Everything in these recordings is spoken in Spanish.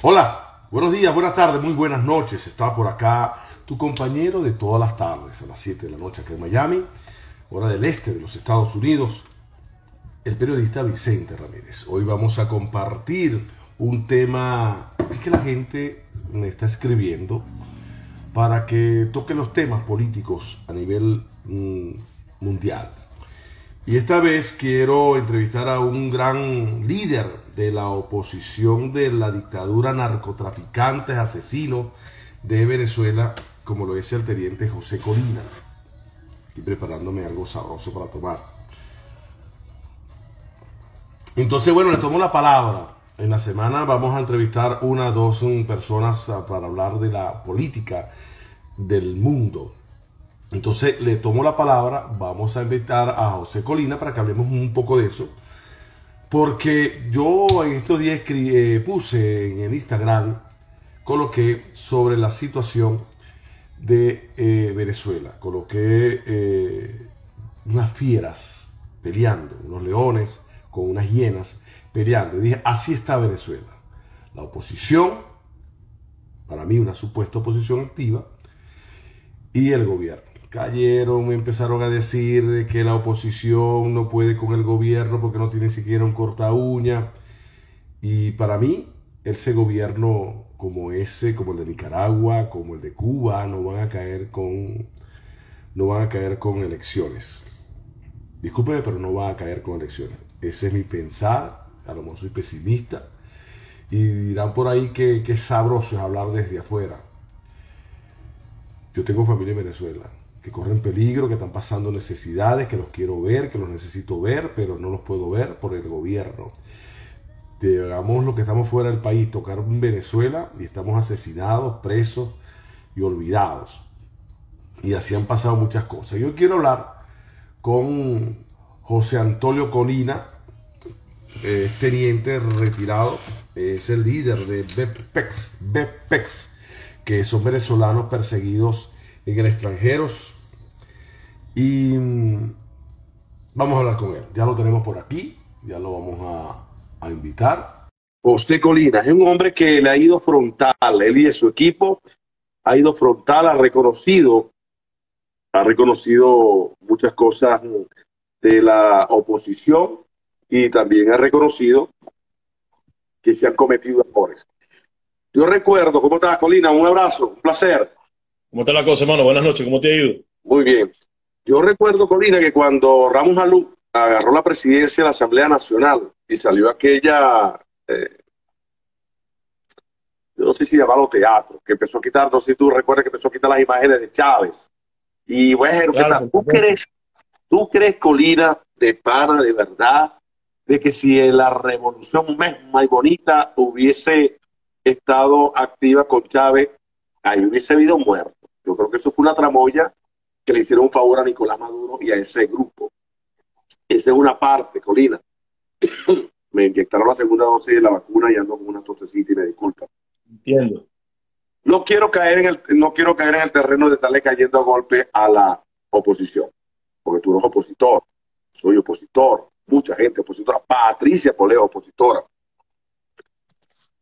Hola, buenos días, buenas tardes, muy buenas noches. Está por acá tu compañero de todas las tardes, a las 7 de la noche acá en Miami, hora del este de los Estados Unidos, el periodista Vicente Ramírez. Hoy vamos a compartir un tema que la gente me está escribiendo para que toque los temas políticos a nivel mundial. Y esta vez quiero entrevistar a un gran líder de la oposición de la dictadura narcotraficante, asesino de Venezuela, como lo es el teniente José Colina. Estoy preparándome algo sabroso para tomar. Entonces, bueno, le tomo la palabra. En la semana vamos a entrevistar una o dos personas para hablar de la política del mundo. Entonces le tomo la palabra, vamos a invitar a José Colina para que hablemos un poco de eso, porque yo en estos días puse en el Instagram, coloqué sobre la situación de Venezuela, coloqué unas fieras peleando, unos leones con unas hienas peleando, y dije, así está Venezuela, la oposición, para mí una supuesta oposición activa, y el gobierno. Cayeron, me empezaron a decir de que la oposición no puede con el gobierno porque no tiene siquiera un corta uña. Y para mí, ese gobierno como ese, como el de Nicaragua, como el de Cuba, no van a caer con elecciones. Discúlpeme, pero no van a caer con elecciones. Ese es mi pensar. A lo mejor soy pesimista. Y dirán por ahí que es sabroso es hablar desde afuera. Yo tengo familia en Venezuela que corren peligro, que están pasando necesidades, que los quiero ver, que los necesito ver, pero no los puedo ver por el gobierno. Digamos lo que estamos fuera del país, tocar en Venezuela y estamos asesinados, presos y olvidados. Y así han pasado muchas cosas. Yo quiero hablar con José Antonio Colina, es teniente retirado, es el líder de BEPEX, que son venezolanos perseguidos en el extranjero. Y vamos a hablar con él. Ya lo tenemos por aquí, ya lo vamos a invitar. José Colina es un hombre que le ha ido frontal, él y su equipo ha ido frontal, ha reconocido muchas cosas de la oposición y también ha reconocido que se han cometido errores. Yo recuerdo, ¿cómo estás, Colina? Un abrazo, un placer. ¿Cómo está la cosa, hermano? Buenas noches, ¿cómo te ha ido? Muy bien. Yo recuerdo, Colina, que cuando Ramos Alú agarró la presidencia de la Asamblea Nacional y salió aquella, yo no sé si llamarlo teatro, que empezó a quitar, no sé si tú recuerdas que empezó a quitar las imágenes de Chávez. Y bueno, Claro, ¿tú crees, Colina, de pana, de verdad, de que si la revolución misma y bonita hubiese estado activa con Chávez, ahí hubiese habido muerto? Yo creo que eso fue una tramoya que le hicieron un favor a Nicolás Maduro y a ese grupo. Esa es una parte, Colina. Me inyectaron la segunda dosis de la vacuna y ando con una tosecita y me disculpa. entiendo. No quiero caer en el terreno de estarle cayendo a golpe a la oposición, porque tú eres opositor, soy opositor, mucha gente opositora, Patricia Poleo opositora.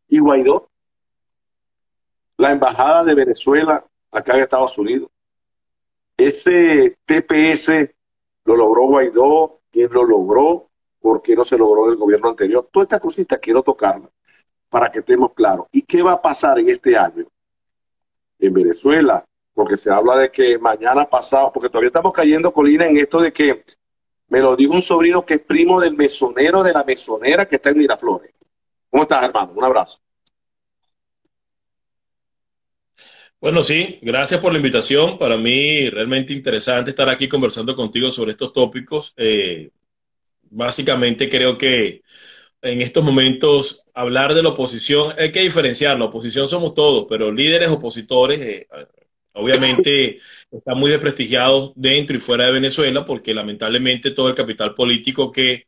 Y Guaidó, la embajada de Venezuela acá en Estados Unidos, ese TPS lo logró Guaidó, ¿quién lo logró? ¿Por qué no se logró en el gobierno anterior? Todas estas cositas quiero tocarlas para que estemos claros. ¿Y qué va a pasar en este año en Venezuela? Porque se habla de que mañana pasado, porque todavía estamos cayendo, Colina, en esto de que me lo dijo un sobrino que es primo del mesonero de la mesonera que está en Miraflores. ¿Cómo estás, hermano? Un abrazo. Bueno, sí, gracias por la invitación. Para mí realmente interesante estar aquí conversando contigo sobre estos tópicos. Básicamente creo que en estos momentos hablar de la oposición, hay que diferenciar, la oposición somos todos, pero líderes opositores obviamente están muy desprestigiados dentro y fuera de Venezuela porque lamentablemente todo el capital político que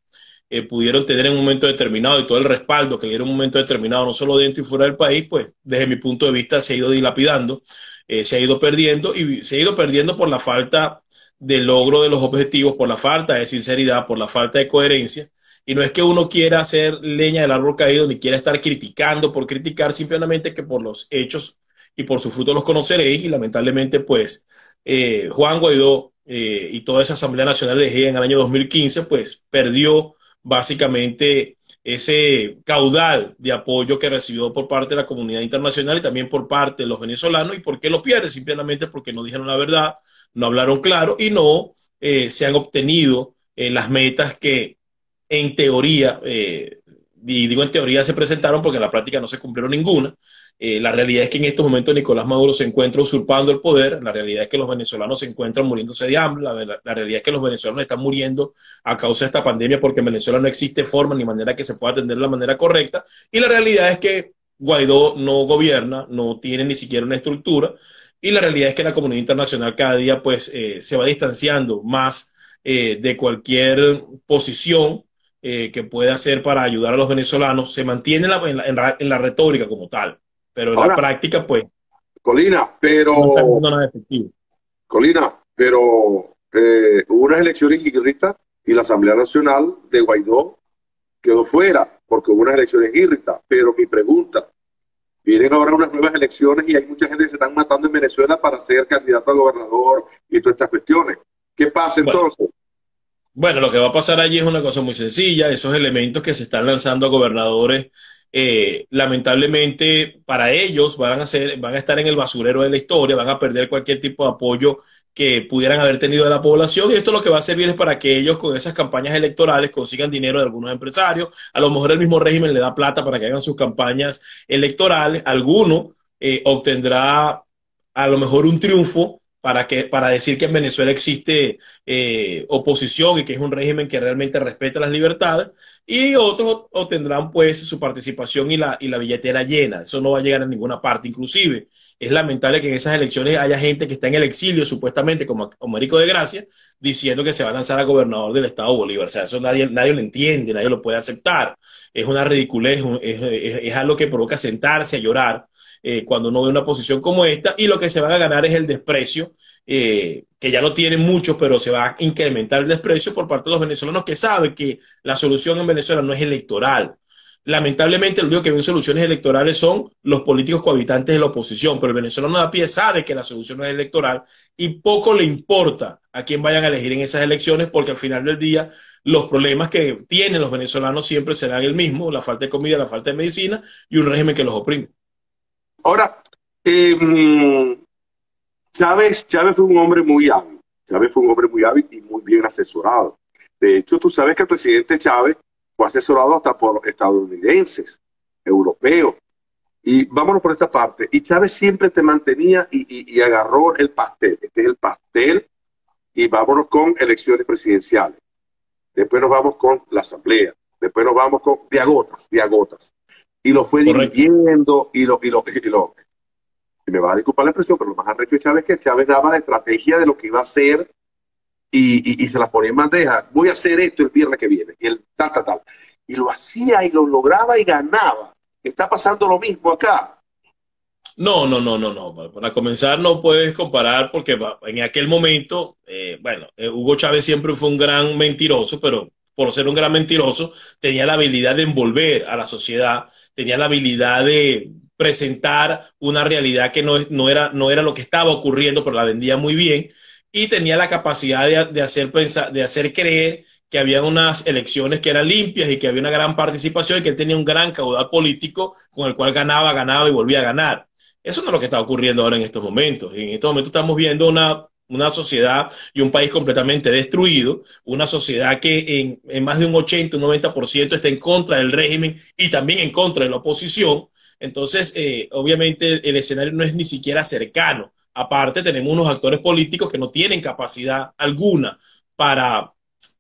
pudieron tener en un momento determinado y todo el respaldo que le dieron en un momento determinado, no solo dentro y fuera del país, pues desde mi punto de vista se ha ido dilapidando, se ha ido perdiendo y se ha ido perdiendo por la falta de logro de los objetivos, por la falta de sinceridad, por la falta de coherencia Y no es que uno quiera hacer leña del árbol caído, ni quiera estar criticando por criticar, simplemente que por los hechos y por sus frutos los conoceréis. Y lamentablemente, pues, Juan Guaidó y toda esa Asamblea Nacional elegida en el año 2015, pues, perdió básicamente ese caudal de apoyo que recibió por parte de la comunidad internacional y también por parte de los venezolanos. ¿Y por qué lo pierde? Simplemente porque no dijeron la verdad, no hablaron claro y no se han obtenido las metas que en teoría, y digo en teoría se presentaron porque en la práctica no se cumplieron ninguna. La realidad es que en estos momentos Nicolás Maduro se encuentra usurpando el poder, la realidad es que los venezolanos se encuentran muriéndose de hambre, la realidad es que los venezolanos están muriendo a causa de esta pandemia porque en Venezuela no existe forma ni manera que se pueda atender de la manera correcta, y la realidad es que Guaidó no gobierna, no tiene ni siquiera una estructura, y la realidad es que la comunidad internacional cada día pues se va distanciando más de cualquier posición que puede hacer para ayudar a los venezolanos. Se mantiene en la retórica como tal, pero en la Ahora, práctica, pues, Colina, no está pero, haciendo nada efectivo. hubo unas elecciones irritas y la Asamblea Nacional de Guaidó quedó fuera porque hubo unas elecciones irritas. Pero mi pregunta, vienen ahora unas nuevas elecciones y hay mucha gente que se están matando en Venezuela para ser candidato a gobernador y todas estas cuestiones. ¿Qué pasa Bueno, entonces? Bueno, lo que va a pasar allí es una cosa muy sencilla. Esos elementos que se están lanzando a gobernadores, lamentablemente para ellos van a estar en el basurero de la historia, van a perder cualquier tipo de apoyo que pudieran haber tenido de la población. Y esto lo que va a servir es para que ellos con esas campañas electorales consigan dinero de algunos empresarios. A lo mejor el mismo régimen le da plata para que hagan sus campañas electorales. Alguno obtendrá a lo mejor un triunfo para decir que en Venezuela existe oposición y que es un régimen que realmente respeta las libertades, y otros obtendrán pues su participación y la billetera llena. Eso no va a llegar a ninguna parte. Inclusive es lamentable que en esas elecciones haya gente que está en el exilio supuestamente como Américo de Gracia diciendo que se va a lanzar a gobernador del estado Bolívar. O sea, eso nadie lo entiende, nadie lo puede aceptar. Es una ridiculez, es algo que provoca sentarse a llorar cuando uno ve una posición como esta, y lo que se van a ganar es el desprecio, que ya lo tienen muchos, pero se va a incrementar el desprecio por parte de los venezolanos que saben que la solución en Venezuela no es electoral. Lamentablemente, lo único que ven soluciones electorales son los políticos cohabitantes de la oposición, pero el venezolano de a pie sabe que la solución no es electoral y poco le importa a quién vayan a elegir en esas elecciones, porque al final del día los problemas que tienen los venezolanos siempre serán el mismo: la falta de comida, la falta de medicina y un régimen que los oprime. Ahora, eh, Chávez fue un hombre muy hábil. Chávez fue un hombre muy hábil y muy bien asesorado. De hecho, tú sabes que el presidente Chávez fue asesorado hasta por estadounidenses, europeos. Y vámonos por esta parte. Y Chávez siempre te mantenía y agarró el pastel. Este es el pastel. Y vámonos con elecciones presidenciales. Después nos vamos con la asamblea. Después nos vamos con de a gotas. Y lo fue Correcto. dividiendo y me vas a disculpar la expresión, pero lo más arrecho de Chávez es que Chávez daba la estrategia de lo que iba a hacer y se la ponía en bandeja. Voy a hacer esto el viernes que viene. Y el tal. Y lo hacía y lo lograba y ganaba. Está pasando lo mismo acá. No. Para comenzar, no puedes comparar porque en aquel momento, bueno, Hugo Chávez siempre fue un gran mentiroso, pero por ser un gran mentiroso, tenía la habilidad de envolver a la sociedad, tenía la habilidad de presentar una realidad que no era lo que estaba ocurriendo, pero la vendía muy bien, y tenía la capacidad de hacer pensar, de hacer creer que había unas elecciones que eran limpias y que había una gran participación y que él tenía un gran caudal político con el cual ganaba y volvía a ganar. Eso no es lo que está ocurriendo ahora en estos momentos. En estos momentos estamos viendo una sociedad y un país completamente destruido, una sociedad que en más de un 80, un 90% está en contra del régimen y también en contra de la oposición. Entonces, obviamente el escenario no es ni siquiera cercano. Aparte, tenemos unos actores políticos que no tienen capacidad alguna para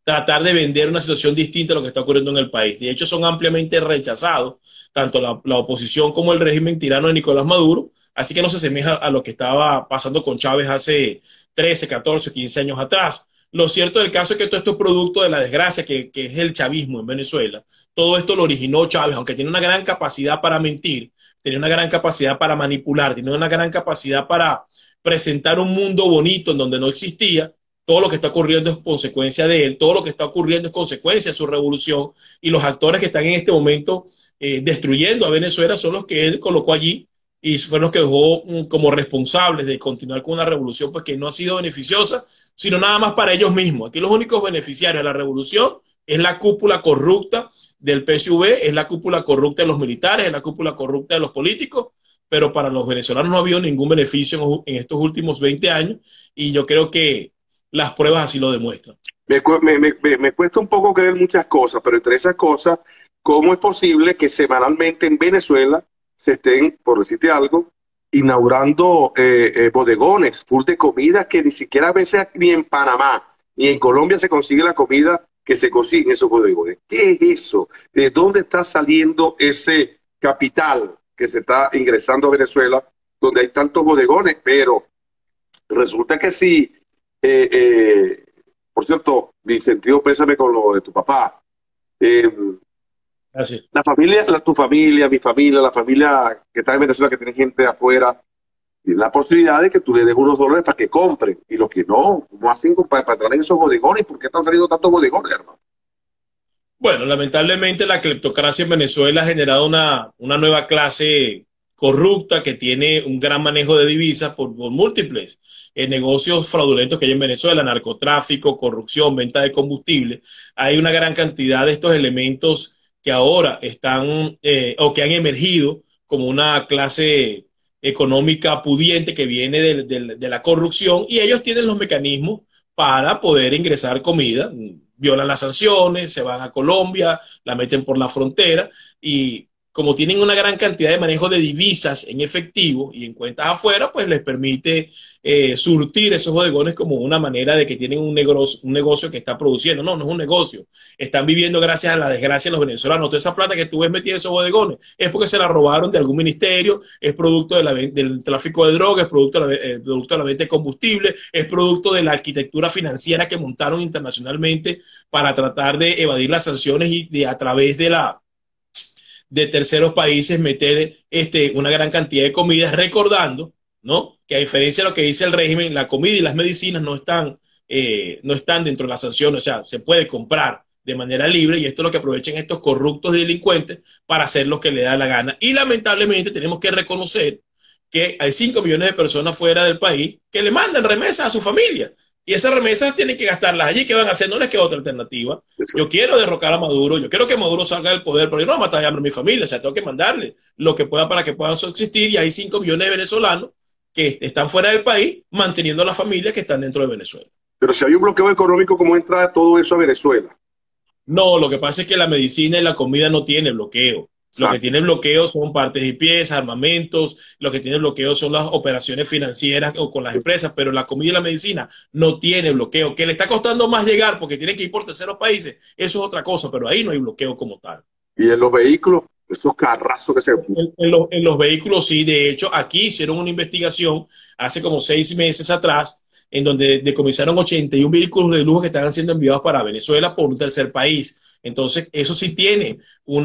tratar de vender una situación distinta a lo que está ocurriendo en el país. De hecho, son ampliamente rechazados, tanto la oposición como el régimen tirano de Nicolás Maduro, así que no se asemeja a lo que estaba pasando con Chávez hace 13, 14, 15 años atrás. Lo cierto del caso es que todo esto es producto de la desgracia que es el chavismo en Venezuela. Todo esto lo originó Chávez, aunque tiene una gran capacidad para mentir, tenía una gran capacidad para manipular, tenía una gran capacidad para presentar un mundo bonito en donde no existía. todo lo que está ocurriendo es consecuencia de él, todo lo que está ocurriendo es consecuencia de su revolución, y los actores que están en este momento destruyendo a Venezuela son los que él colocó allí y fueron los que dejó como responsables de continuar con una revolución pues, que no ha sido beneficiosa, sino nada más para ellos mismos. Aquí los únicos beneficiarios de la revolución es la cúpula corrupta del PSUV, es la cúpula corrupta de los militares, es la cúpula corrupta de los políticos, pero para los venezolanos no ha habido ningún beneficio en estos últimos 20 años, y yo creo que las pruebas así lo demuestran. Me cuesta un poco creer muchas cosas, pero entre esas cosas, ¿cómo es posible que semanalmente en Venezuela se estén, por decirte algo, inaugurando bodegones full de comida que ni siquiera a veces ni en Panamá ni en Colombia se consigue la comida que se consigue en esos bodegones? ¿Qué es eso? ¿De dónde está saliendo ese capital que se está ingresando a Venezuela donde hay tantos bodegones? Pero resulta que sí. Por cierto, mi sentido pésame con lo de tu papá. Eh, Gracias. la familia, tu familia, mi familia, la familia que está en Venezuela, que tiene gente de afuera, tiene la posibilidad de que tú le des unos dólares para que compren. Y los que no, ¿cómo hacen para entrar en esos bodegones? ¿Por qué están saliendo tantos bodegones, hermano? Bueno, lamentablemente la cleptocracia en Venezuela ha generado una nueva clase corrupta que tiene un gran manejo de divisas por múltiples negocios fraudulentos que hay en Venezuela: narcotráfico, corrupción, venta de combustible. Hay una gran cantidad de estos elementos que ahora están o que han emergido como una clase económica pudiente que viene de la corrupción, y ellos tienen los mecanismos para poder ingresar comida. Violan las sanciones, se van a Colombia, la meten por la frontera, y como tienen una gran cantidad de manejo de divisas en efectivo y en cuentas afuera, pues les permite surtir esos bodegones como una manera de que tienen un negocio que está produciendo. No, no es un negocio. Están viviendo gracias a la desgracia de los venezolanos. Toda esa plata que tú ves metida en esos bodegones es porque se la robaron de algún ministerio, es producto del tráfico de drogas, es producto de la venta de combustible, es producto de la arquitectura financiera que montaron internacionalmente para tratar de evadir las sanciones y a través de terceros países meter una gran cantidad de comidas, recordando, ¿no?, que a diferencia de lo que dice el régimen, la comida y las medicinas no están dentro de las sanciones, o sea, se puede comprar de manera libre, y esto es lo que aprovechan estos corruptos y delincuentes para hacer lo que les da la gana. Y lamentablemente tenemos que reconocer que hay 5 millones de personas fuera del país que le mandan remesas a su familia. Y esas remesas tienen que gastarlas allí. ¿Qué van a hacer? No les queda otra alternativa. Yo quiero derrocar a Maduro, yo quiero que Maduro salga del poder, pero yo no voy a matar a mi familia. O sea, tengo que mandarle lo que pueda para que puedan subsistir. Y hay 5 millones de venezolanos que están fuera del país manteniendo a las familias que están dentro de Venezuela. Pero si hay un bloqueo económico, ¿cómo entra todo eso a Venezuela? No, lo que pasa es que la medicina y la comida no tiene bloqueo. Lo que tiene bloqueo son partes y piezas, armamentos. Lo que tiene bloqueo son las operaciones financieras o con las empresas, pero la comida y la medicina no tiene bloqueo. Que le está costando más llegar porque tiene que ir por terceros países, eso es otra cosa, pero ahí no hay bloqueo como tal. Y en los vehículos, esos carrazos que se... En los vehículos sí. De hecho, aquí hicieron una investigación hace como 6 meses atrás, en donde decomisaron 81 vehículos de lujo que estaban siendo enviados para Venezuela por un tercer país. Entonces, eso sí tiene un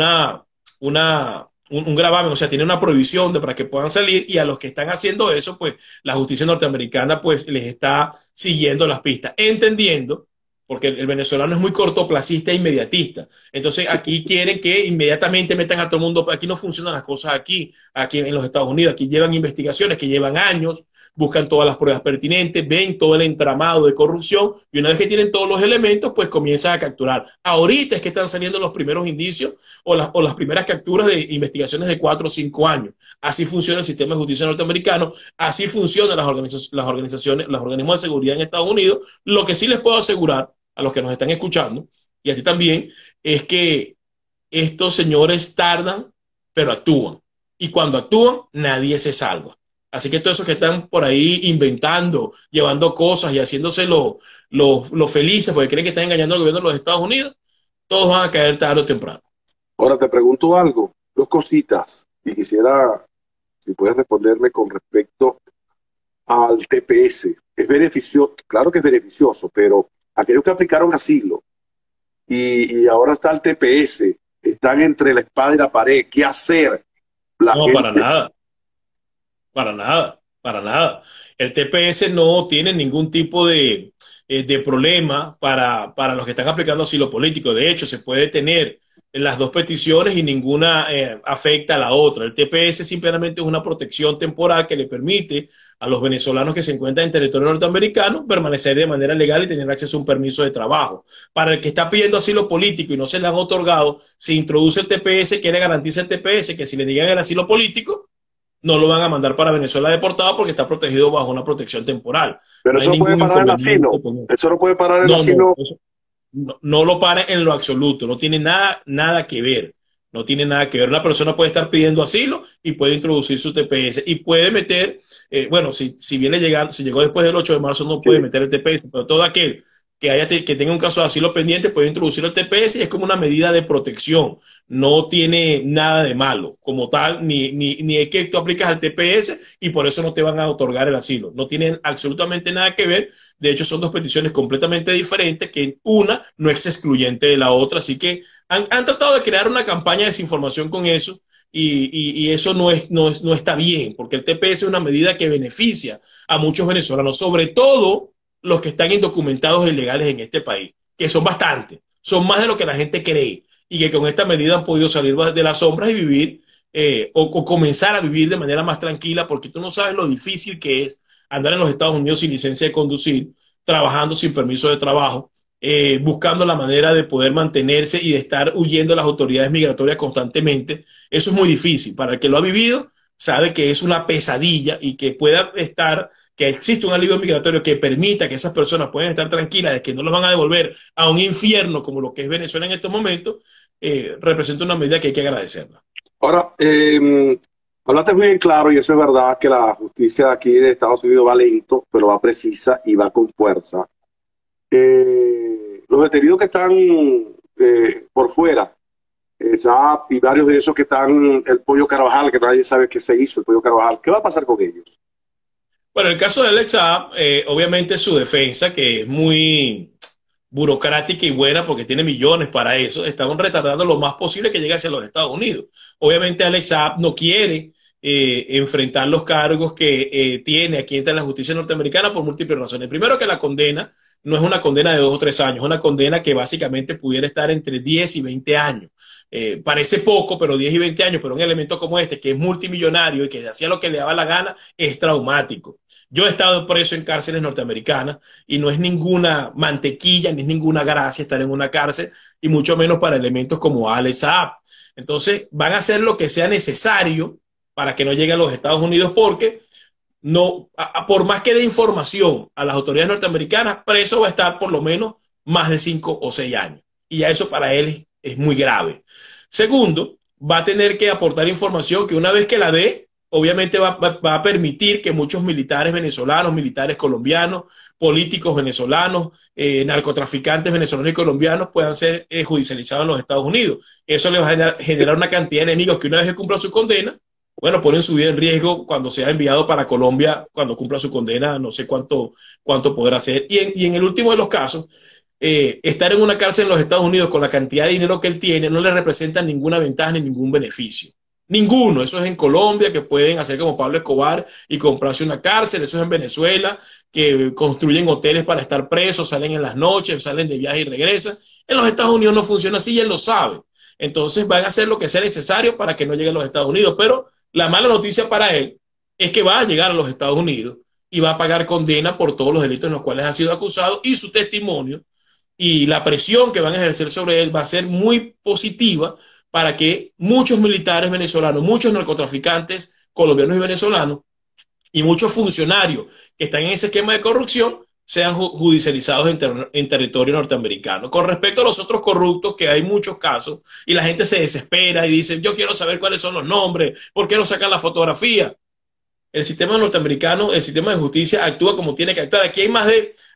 gravamen, o sea, tiene una prohibición para que puedan salir, y a los que están haciendo eso, pues la justicia norteamericana pues les está siguiendo las pistas, entendiendo, porque el venezolano es muy cortoplacista e inmediatista. Entonces aquí quieren que inmediatamente metan a todo el mundo. Aquí no funcionan las cosas aquí en los Estados Unidos. Aquí llevan investigaciones que llevan años, buscan todas las pruebas pertinentes, ven todo el entramado de corrupción, y una vez que tienen todos los elementos, pues comienzan a capturar. Ahorita es que están saliendo los primeros indicios o las primeras capturas de investigaciones de 4 o 5 años. Así funciona el sistema de justicia norteamericano, así funcionan los organismos de seguridad en Estados Unidos. Lo que sí les puedo asegurar a los que nos están escuchando, y a ti también, es que estos señores tardan, pero actúan. Y cuando actúan, nadie se salva. Así que todos esos que están por ahí inventando, llevando cosas y haciéndose los felices porque creen que están engañando al gobierno de los Estados Unidos, todos van a caer tarde o temprano. Ahora te pregunto algo, 2 cositas, y quisiera, si puedes responderme con respecto al TPS. Es beneficioso, claro que es beneficioso, pero aquellos que aplicaron asilo y ahora está el TPS, están entre la espada y la pared. ¿Qué hacer? No, para nada. Para nada, para nada. El TPS no tiene ningún tipo de problema para los que están aplicando asilo político. De hecho, se puede tener las dos peticiones y ninguna afecta a la otra. El TPS simplemente es una protección temporal que le permite a los venezolanos que se encuentran en territorio norteamericano permanecer de manera legal y tener acceso a un permiso de trabajo. Para el que está pidiendo asilo político y no se le han otorgado, se introduce el TPS, que le garantiza el TPS que si le niegan el asilo político, no lo van a mandar para Venezuela deportado porque está protegido bajo una protección temporal. Pero No hay eso no puede ningún parar el asilo. inconveniente. Eso no puede parar el No, asilo. no lo para en lo absoluto, no tiene nada que ver. No tiene nada que ver. Una persona puede estar pidiendo asilo y puede introducir su TPS y puede meter, bueno, si viene llegando, si llegó después del 8 de marzo no puede meter el TPS, pero todo aquel que tenga un caso de asilo pendiente puede introducir el TPS y es como una medida de protección. No tiene nada de malo como tal, ni es que tú aplicas al TPS y por eso no te van a otorgar el asilo. No tienen absolutamente nada que ver. De hecho, son dos peticiones completamente diferentes, que una no es excluyente de la otra. Así que han tratado de crear una campaña de desinformación con eso y eso no está bien, porque el TPS es una medida que beneficia a muchos venezolanos, sobre todo los que están indocumentados e ilegales en este país, que son bastantes, son más de lo que la gente cree, y que con esta medida han podido salir de las sombras y vivir, o comenzar a vivir de manera más tranquila, porque tú no sabes lo difícil que es andar en los Estados Unidos sin licencia de conducir, trabajando sin permiso de trabajo, buscando la manera de poder mantenerse y de estar huyendo de las autoridades migratorias constantemente. Eso es muy difícil. Para el que lo ha vivido, sabe que es una pesadilla y que pueda estar, que existe un alivio migratorio que permita que esas personas puedan estar tranquilas de que no los van a devolver a un infierno como lo que es Venezuela en estos momentos, representa una medida que hay que agradecerla. Ahora, hablaste muy bien claro, y eso es verdad, que la justicia aquí de Estados Unidos va lento, pero va precisa y va con fuerza. Los detenidos que están por fuera, y varios de esos que están, el Pollo Carvajal, que nadie sabe qué se hizo, el Pollo Carvajal, ¿qué va a pasar con ellos? Bueno, el caso de Alex Saab, obviamente su defensa, que es muy burocrática y buena porque tiene millones para eso, estaban retardando lo más posible que llegue hacia los Estados Unidos. Obviamente Alex Saab no quiere enfrentar los cargos que tiene aquí en la justicia norteamericana por múltiples razones. Primero, que la condena no es una condena de 2 o 3 años, es una condena que básicamente pudiera estar entre 10 y 20 años. Parece poco, pero 10 y 20 años, pero un elemento como este, que es multimillonario y que hacía lo que le daba la gana, es traumático. Yo he estado preso en cárceles norteamericanas y no es ninguna mantequilla ni es ninguna gracia estar en una cárcel, y mucho menos para elementos como Alex Saab. Entonces van a hacer lo que sea necesario para que no llegue a los Estados Unidos, porque no, por más que dé información a las autoridades norteamericanas, preso va a estar por lo menos más de 5 o 6 años. Y ya eso para él es muy grave. Segundo, va a tener que aportar información que una vez que la dé, obviamente va a permitir que muchos militares venezolanos, militares colombianos, políticos venezolanos, narcotraficantes venezolanos y colombianos puedan ser judicializados en los Estados Unidos. Eso le va a generar una cantidad de enemigos que una vez que cumplan su condena, bueno, ponen su vida en riesgo cuando sea enviado para Colombia, cuando cumpla su condena, no sé cuánto podrá hacer. Y en el último de los casos, estar en una cárcel en los Estados Unidos con la cantidad de dinero que él tiene no le representa ninguna ventaja ni ningún beneficio. Ninguno. Eso es en Colombia, que pueden hacer como Pablo Escobar y comprarse una cárcel. Eso es en Venezuela, que construyen hoteles para estar presos, salen en las noches, salen de viaje y regresan. En los Estados Unidos no funciona así y él lo sabe. Entonces van a hacer lo que sea necesario para que no llegue a los Estados Unidos. Pero la mala noticia para él es que va a llegar a los Estados Unidos y va a pagar condena por todos los delitos en los cuales ha sido acusado, y su testimonio y la presión que van a ejercer sobre él va a ser muy positiva para que muchos militares venezolanos, muchos narcotraficantes colombianos y venezolanos y muchos funcionarios que están en ese esquema de corrupción sean judicializados en territorio norteamericano. Con respecto a los otros corruptos, que hay muchos casos, y la gente se desespera y dice, yo quiero saber cuáles son los nombres, ¿por qué no sacan la fotografía? El sistema norteamericano, el sistema de justicia actúa como tiene que actuar.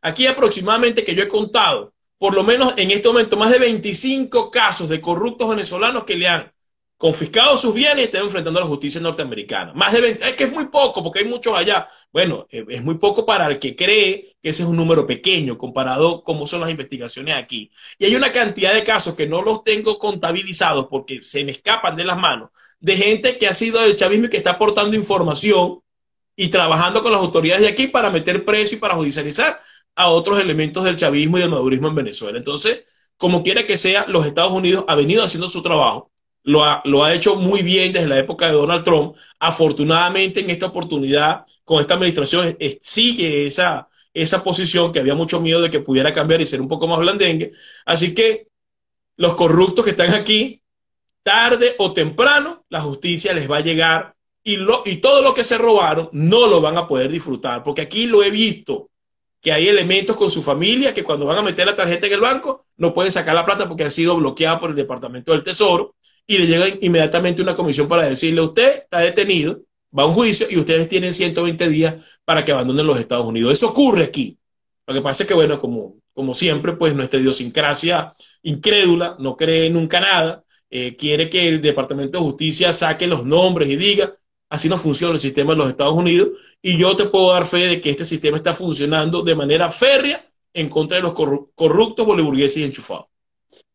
Aquí aproximadamente, que yo he contado, por lo menos en este momento, más de 25 casos de corruptos venezolanos que le han confiscado sus bienes y están enfrentando a la justicia norteamericana. Más de 20, es que es muy poco, porque hay muchos allá. Bueno, es muy poco para el que cree que ese es un número pequeño comparado con cómo son las investigaciones aquí. Y hay una cantidad de casos que no los tengo contabilizados porque se me escapan de las manos, de gente que ha sido del chavismo y que está aportando información y trabajando con las autoridades de aquí para meter preso y para judicializar a otros elementos del chavismo y del madurismo en Venezuela. Entonces, como quiera que sea, los Estados Unidos ha venido haciendo su trabajo, lo ha hecho muy bien desde la época de Donald Trump. Afortunadamente, en esta oportunidad, con esta administración, sigue esa posición que había mucho miedo de que pudiera cambiar y ser un poco más blandengue. Así que los corruptos que están aquí, tarde o temprano, la justicia les va a llegar y todo lo que se robaron no lo van a poder disfrutar, porque aquí lo he visto, que hay elementos con su familia que cuando van a meter la tarjeta en el banco no pueden sacar la plata porque han sido bloqueadas por el Departamento del Tesoro y le llega inmediatamente una comisión para decirle: usted está detenido, va a un juicio y ustedes tienen 120 días para que abandonen los Estados Unidos. Eso ocurre aquí. Lo que pasa es que, bueno, como siempre, pues nuestra idiosincrasia incrédula no cree nunca nada, quiere que el Departamento de Justicia saque los nombres y diga: así no funciona el sistema de los Estados Unidos, y yo te puedo dar fe de que este sistema está funcionando de manera férrea en contra de los corruptos boliburgueses y enchufados.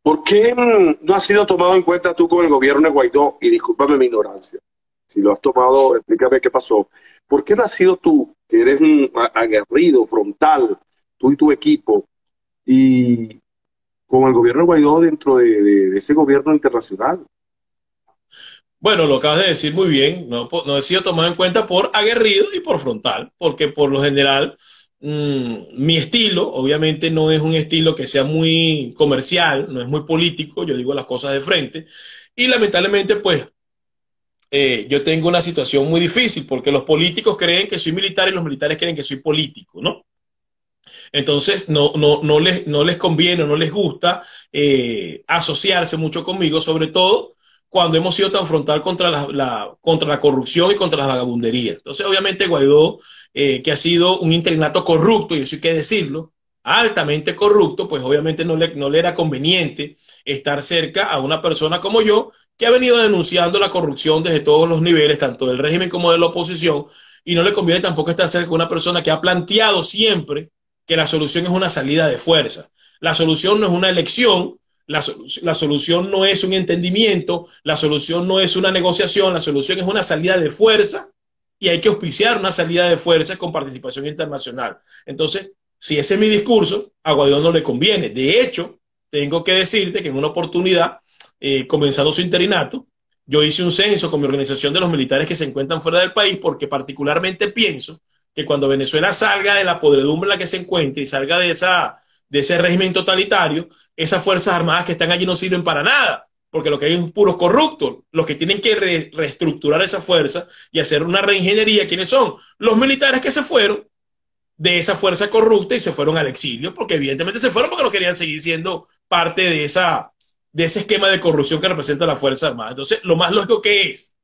¿Por qué no has sido tomado en cuenta tú con el gobierno de Guaidó? Y discúlpame mi ignorancia. Si lo has tomado, explícame qué pasó. ¿Por qué no has sido tú, que eres un aguerrido, frontal, tú y tu equipo, y con el gobierno de Guaidó dentro de ese gobierno internacional? Bueno, lo acabas de decir muy bien, no he sido tomado en cuenta por aguerrido y por frontal, porque por lo general mi estilo obviamente no es un estilo que sea muy comercial, no es muy político, yo digo las cosas de frente, y lamentablemente pues yo tengo una situación muy difícil, porque los políticos creen que soy militar y los militares creen que soy político, ¿no? Entonces no les conviene, no les gusta asociarse mucho conmigo, sobre todo cuando hemos sido tan frontal contra contra la corrupción y contra las vagabunderías. Entonces, obviamente, Guaidó, que ha sido un interinato corrupto, y eso hay que decirlo, altamente corrupto, pues obviamente no le era conveniente estar cerca a una persona como yo, que ha venido denunciando la corrupción desde todos los niveles, tanto del régimen como de la oposición, y no le conviene tampoco estar cerca de una persona que ha planteado siempre que la solución es una salida de fuerza. La solución no es una elección, la solución no es un entendimiento, la solución no es una negociación, la solución es una salida de fuerza, y hay que auspiciar una salida de fuerza con participación internacional. Entonces, si ese es mi discurso, a Guaidó no le conviene. De hecho, tengo que decirte que en una oportunidad, comenzando su interinato, yo hice un censo con mi organización de los militares que se encuentran fuera del país, porque particularmente pienso que cuando Venezuela salga de la podredumbre en la que se encuentra y salga de ese régimen totalitario, esas fuerzas armadas que están allí no sirven para nada, porque lo que hay es puros corruptos. Los que tienen que reestructurar esa fuerza y hacer una reingeniería, ¿quiénes son? Los militares que se fueron de esa fuerza corrupta y se fueron al exilio, porque evidentemente se fueron porque no querían seguir siendo parte de ese esquema de corrupción que representa la Fuerza Armada. Entonces, lo más lógico que es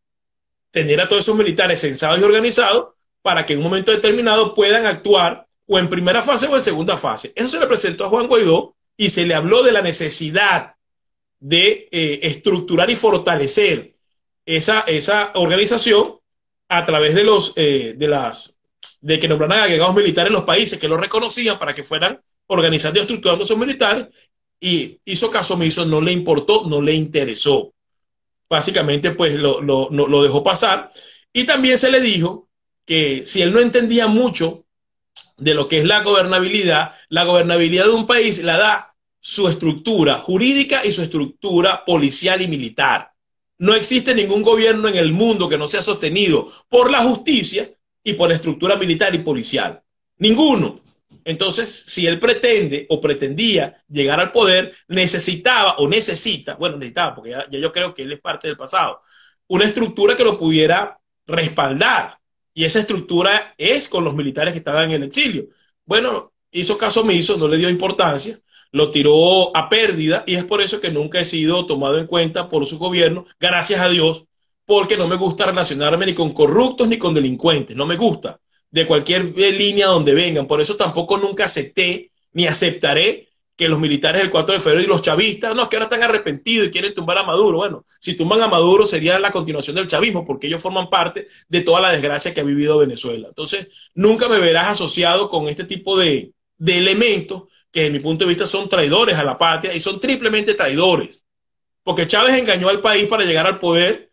tener a todos esos militares censados y organizados para que en un momento determinado puedan actuar o en primera fase o en segunda fase. Eso se le presentó a Juan Guaidó y se le habló de la necesidad de estructurar y fortalecer esa organización a través de que nombraran agregados militares en los países que lo reconocían para que fueran organizando y estructurando esos militares, y hizo caso omiso, no le importó, no le interesó. Básicamente, pues lo dejó pasar. Y también se le dijo que si él no entendía mucho de lo que es la gobernabilidad de un país la da su estructura jurídica y su estructura policial y militar. No existe ningún gobierno en el mundo que no sea sostenido por la justicia y por la estructura militar y policial. Ninguno. Entonces, si él pretende o pretendía llegar al poder, necesitaba, porque ya yo creo que él es parte del pasado, una estructura que lo pudiera respaldar. Y esa estructura es con los militares que estaban en el exilio. Bueno, hizo caso omiso, no le dio importancia, lo tiró a pérdida, y es por eso que nunca he sido tomado en cuenta por su gobierno, gracias a Dios, porque no me gusta relacionarme ni con corruptos ni con delincuentes, no me gusta, de cualquier línea donde vengan. Por eso tampoco nunca acepté ni aceptaré que los militares del 4 de febrero y los chavistas, no, que ahora están arrepentidos y quieren tumbar a Maduro. Bueno, si tumban a Maduro sería la continuación del chavismo, porque ellos forman parte de toda la desgracia que ha vivido Venezuela. Entonces, nunca me verás asociado con este tipo de elementos que, desde mi punto de vista, son traidores a la patria, y son triplemente traidores, porque Chávez engañó al país para llegar al poder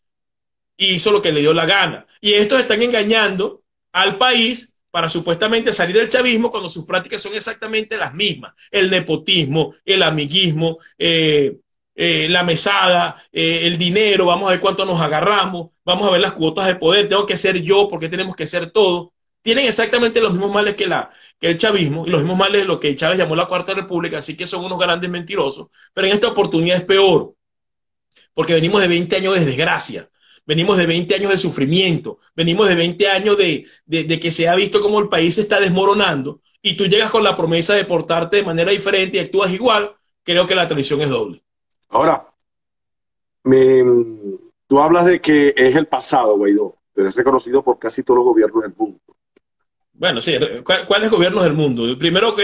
y hizo lo que le dio la gana. Y estos están engañando al país para supuestamente salir del chavismo cuando sus prácticas son exactamente las mismas. El nepotismo, el amiguismo, la mesada, el dinero, vamos a ver cuánto nos agarramos, vamos a ver las cuotas de poder, tengo que ser yo, porque tenemos que ser todos. Tienen exactamente los mismos males que el chavismo y los mismos males de lo que Chávez llamó la Cuarta República, así que son unos grandes mentirosos, pero en esta oportunidad es peor, porque venimos de 20 años de desgracia. Venimos de 20 años de sufrimiento, venimos de 20 años de que se ha visto como el país se está desmoronando y tú llegas con la promesa de portarte de manera diferente y actúas igual, creo que la traición es doble. Ahora, tú hablas de que es el pasado, Guaidó, pero es reconocido por casi todos los gobiernos del mundo. Bueno, sí, ¿cuáles gobiernos del mundo? Primero,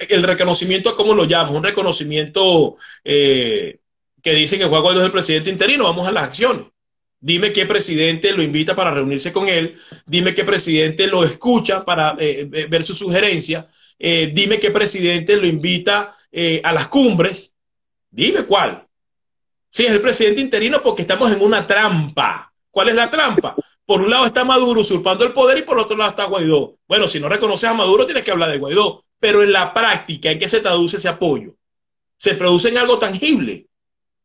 el reconocimiento, ¿cómo lo llamas? Un reconocimiento que dice que Juan Guaidó es el presidente interino, vamos a las acciones. Dime qué presidente lo invita para reunirse con él. Dime qué presidente lo escucha para ver su sugerencia. Dime qué presidente lo invita a las cumbres. Dime cuál. Sí, es el presidente interino porque estamos en una trampa. ¿Cuál es la trampa? Por un lado está Maduro usurpando el poder y por otro lado está Guaidó. Bueno, si no reconoces a Maduro tienes que hablar de Guaidó. Pero en la práctica, ¿en qué se traduce ese apoyo? ¿Se produce en algo tangible?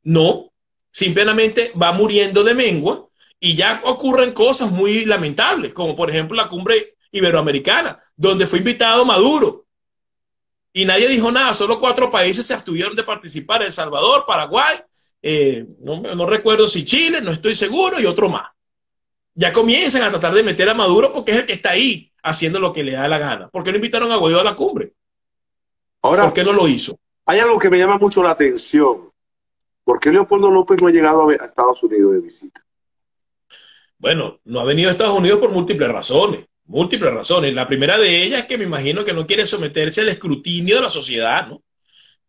No. Simplemente va muriendo de mengua y ya ocurren cosas muy lamentables, como por ejemplo la cumbre iberoamericana, donde fue invitado Maduro y nadie dijo nada, solo 4 países se abstuvieron de participar: El Salvador, Paraguay, no recuerdo si Chile, no estoy seguro, y otro más. Ya comienzan a tratar de meter a Maduro porque es el que está ahí haciendo lo que le da la gana. ¿Por qué no invitaron a Guaidó a la cumbre? Ahora, ¿por qué no lo hizo? Hay algo que me llama mucho la atención. ¿Por qué Leopoldo López no ha llegado a Estados Unidos de visita? Bueno, no ha venido a Estados Unidos por múltiples razones. Múltiples razones. La primera de ellas es que me imagino que no quiere someterse al escrutinio de la sociedad, ¿no?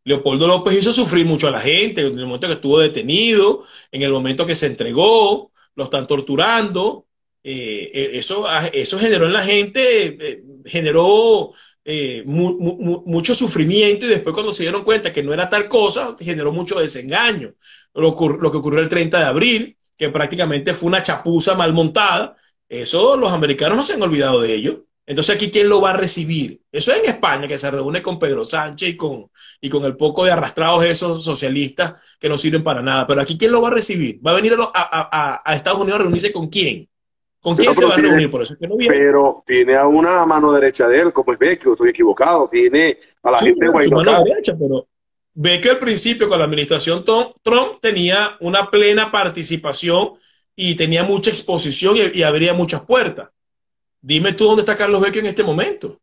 Leopoldo López hizo sufrir mucho a la gente en el momento que estuvo detenido, en el momento que se entregó, lo están torturando. Eso generó en la gente, generó mucho sufrimiento, y después cuando se dieron cuenta que no era tal cosa, generó mucho desengaño. Lo que ocurrió el 30 de abril, que prácticamente fue una chapuza mal montada, eso los americanos no se han olvidado de ello. Entonces aquí, ¿quién lo va a recibir? Eso es en España, que se reúne con Pedro Sánchez y con el poco de arrastrados esos socialistas que no sirven para nada. Pero aquí, ¿quién lo va a recibir? ¿Va a venir a Estados Unidos a reunirse con quién? ¿Con quién se va a reunir? Por eso es que no viene. Pero tiene a una mano derecha de él, como es Vecchio, estoy equivocado. Tiene a la gente de Guaidó. Su mano derecha, pero Vecchio al principio con la administración Trump tenía una plena participación y tenía mucha exposición y abría muchas puertas. Dime tú dónde está Carlos Vecchio en este momento.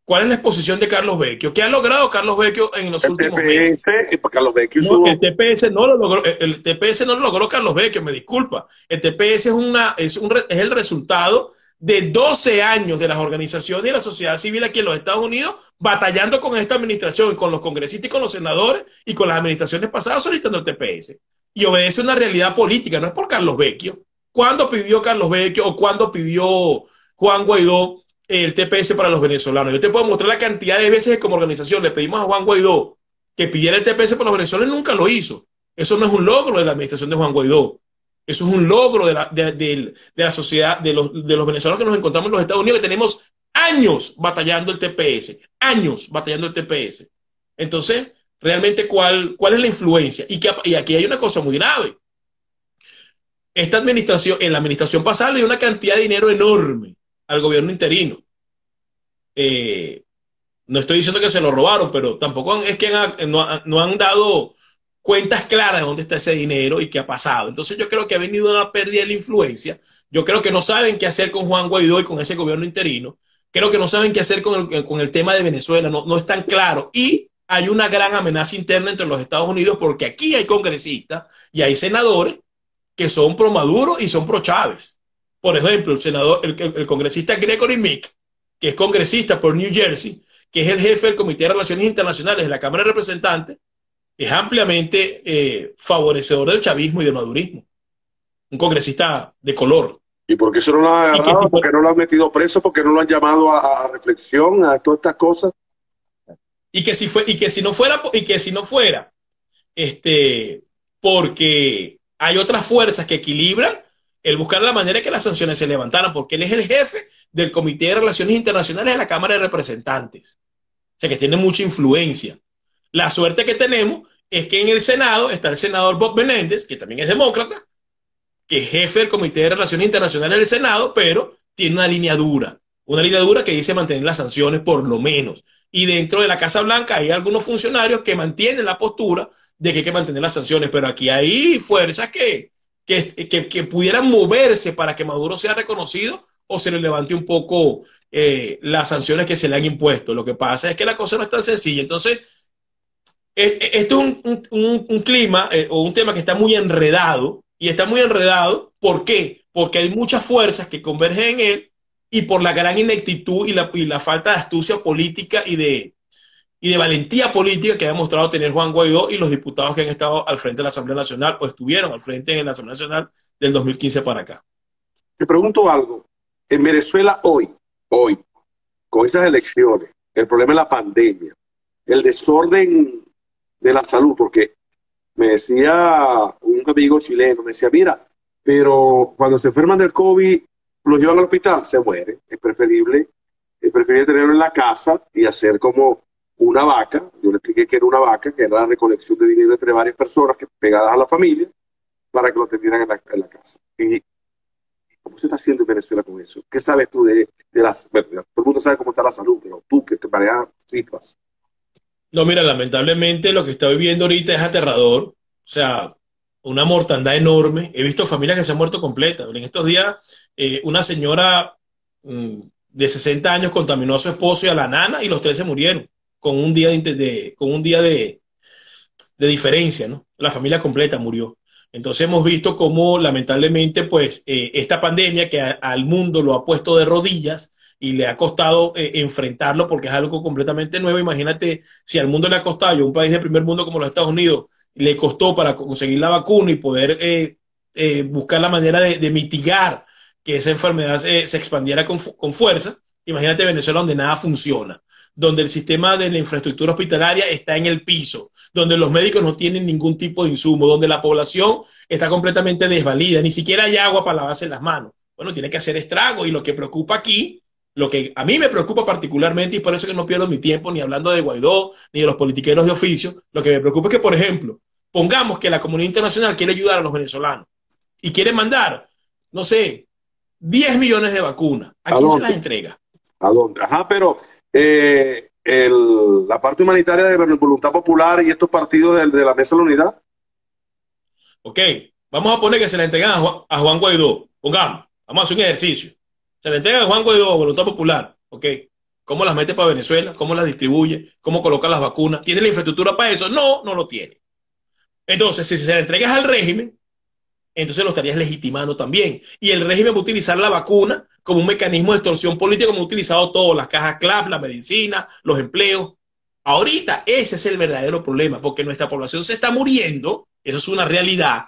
¿Cuál es la exposición de Carlos Vecchio? ¿Qué ha logrado Carlos Vecchio en los últimos meses? Carlos Vecchio el TPS no lo logró. El TPS no lo logró Carlos Vecchio, me disculpa. El TPS es el resultado de 12 años de las organizaciones y de la sociedad civil aquí en los Estados Unidos batallando con esta administración y con los congresistas y con los senadores y con las administraciones pasadas solicitando el TPS. Y obedece a una realidad política, no es por Carlos Vecchio. ¿Cuándo pidió Carlos Vecchio o cuándo pidió Juan Guaidó el TPS para los venezolanos? Yo te puedo mostrar la cantidad de veces que como organización le pedimos a Juan Guaidó que pidiera el TPS para los venezolanos y nunca lo hizo. Eso no es un logro de la administración de Juan Guaidó. Eso es un logro de la sociedad, de los venezolanos que nos encontramos en los Estados Unidos, que tenemos años batallando el TPS. Años batallando el TPS. Entonces, realmente, ¿cuál es la influencia? Y aquí hay una cosa muy grave. Esta administración, en la administración pasada, le dio una cantidad de dinero enorme al gobierno interino. No estoy diciendo que se lo robaron, pero tampoco es que no han dado cuentas claras de dónde está ese dinero y qué ha pasado. Entonces yo creo que ha venido una pérdida de la influencia. Yo creo que no saben qué hacer con Juan Guaidó y con ese gobierno interino. Creo que no saben qué hacer con el tema de Venezuela. No es tan claro. Y hay una gran amenaza interna entre los Estados Unidos porque aquí hay congresistas y hay senadores que son pro Maduro y son pro Chávez. Por ejemplo, el congresista Gregory Meek, que es congresista por New Jersey, que es el jefe del Comité de Relaciones Internacionales de la Cámara de Representantes, es ampliamente favorecedor del chavismo y del madurismo. Un congresista de color. ¿Y por qué eso no lo han agarrado? ¿Por qué no lo han metido preso? ¿Por qué no lo han llamado a reflexión, a todas estas cosas? Y que si no fuera, porque hay otras fuerzas que equilibran, el buscar la manera de que las sanciones se levantaran, porque él es el jefe del Comité de Relaciones Internacionales de la Cámara de Representantes. O sea, que tiene mucha influencia. La suerte que tenemos es que en el Senado está el senador Bob Menéndez, que también es demócrata, que es jefe del Comité de Relaciones Internacionales del Senado, pero tiene una línea dura que dice mantener las sanciones por lo menos. Y dentro de la Casa Blanca hay algunos funcionarios que mantienen la postura de que hay que mantener las sanciones, pero aquí hay fuerzas que pudieran moverse para que Maduro sea reconocido o se le levante un poco las sanciones que se le han impuesto. Lo que pasa es que la cosa no es tan sencilla. Entonces, esto es un clima o un tema que está muy enredado, y está muy enredado. ¿Por qué? Porque hay muchas fuerzas que convergen en él, y por la gran ineptitud y la falta de astucia política y de valentía política que ha demostrado tener Juan Guaidó y los diputados que han estado al frente de la Asamblea Nacional o estuvieron al frente en la Asamblea Nacional del 2015 para acá. Te pregunto algo. En Venezuela hoy, con estas elecciones, el problema es la pandemia, el desorden de la salud, porque me decía un amigo chileno, me decía, mira, pero cuando se enferman del COVID, los llevan al hospital, se mueren. Es preferible tenerlo en la casa y hacer como una vaca. Yo le expliqué que era una vaca, que era la recolección de dinero entre varias personas que pegadas a la familia, para que lo atendieran en la casa. Y ¿cómo se está haciendo en Venezuela con eso? ¿Qué sabes tú de las... Bueno, todo el mundo sabe cómo está la salud, pero tú que te manejas cifras. No, mira, lamentablemente lo que está viviendo ahorita es aterrador. O sea, una mortandad enorme. He visto familias que se han muerto completas. En estos días, una señora de 60 años contaminó a su esposo y a la nana, y los tres se murieron con un día de diferencia, ¿no? La familia completa murió. Entonces hemos visto cómo lamentablemente pues esta pandemia que al mundo lo ha puesto de rodillas y le ha costado enfrentarlo, porque es algo completamente nuevo. Imagínate si al mundo le ha costado, y a un país de primer mundo como los Estados Unidos le costó para conseguir la vacuna y poder buscar la manera de mitigar que esa enfermedad se expandiera con fuerza. Imagínate Venezuela, donde nada funciona, donde el sistema de la infraestructura hospitalaria está en el piso, donde los médicos no tienen ningún tipo de insumo, donde la población está completamente desvalida, ni siquiera hay agua para lavarse las manos. Bueno, tiene que hacer estrago, y lo que preocupa aquí, lo que a mí me preocupa particularmente, y por eso que no pierdo mi tiempo ni hablando de Guaidó, ni de los politiqueros de oficio, lo que me preocupa es que, por ejemplo, pongamos que la comunidad internacional quiere ayudar a los venezolanos y quiere mandar, no sé, 10 millones de vacunas. ¿A quién se las entrega? ¿A dónde? Ajá, pero la parte humanitaria de Voluntad Popular y estos partidos de la Mesa de la Unidad. Ok, vamos a poner que se la entregan a Juan Guaidó. Pongamos, vamos a hacer un ejercicio. Se la entregan a Juan Guaidó, a Voluntad Popular. Ok, ¿cómo las mete para Venezuela? ¿Cómo las distribuye? ¿Cómo coloca las vacunas? ¿Tiene la infraestructura para eso? No, no lo tiene. Entonces, si se la entregas al régimen, entonces lo estarías legitimando también. Y el régimen va a utilizar la vacuna como un mecanismo de extorsión política, como ha utilizado todo, las cajas CLAP, la medicina, los empleos. Ahorita ese es el verdadero problema, porque nuestra población se está muriendo, eso es una realidad,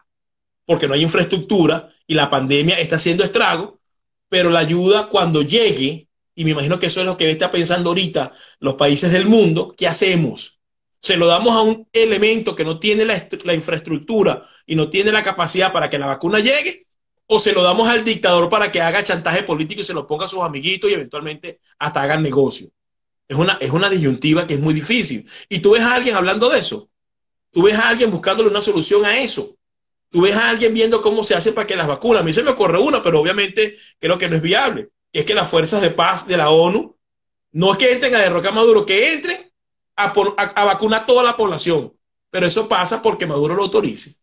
porque no hay infraestructura y la pandemia está haciendo estrago, pero la ayuda cuando llegue, y me imagino que eso es lo que está pensando ahorita los países del mundo, ¿qué hacemos? ¿Se lo damos a un elemento que no tiene la infraestructura y no tiene la capacidad para que la vacuna llegue? ¿O se lo damos al dictador para que haga chantaje político y se lo ponga a sus amiguitos y eventualmente hasta hagan negocio? Es una disyuntiva que es muy difícil. Y tú ves a alguien hablando de eso. Tú ves a alguien buscándole una solución a eso. Tú ves a alguien viendo cómo se hace para que las vacunas. A mí se me ocurre una, pero obviamente creo que no es viable. Y es que las fuerzas de paz de la ONU no es que entren a derrocar a Maduro, que entren a vacunar a toda la población. Pero eso pasa porque Maduro lo autorice.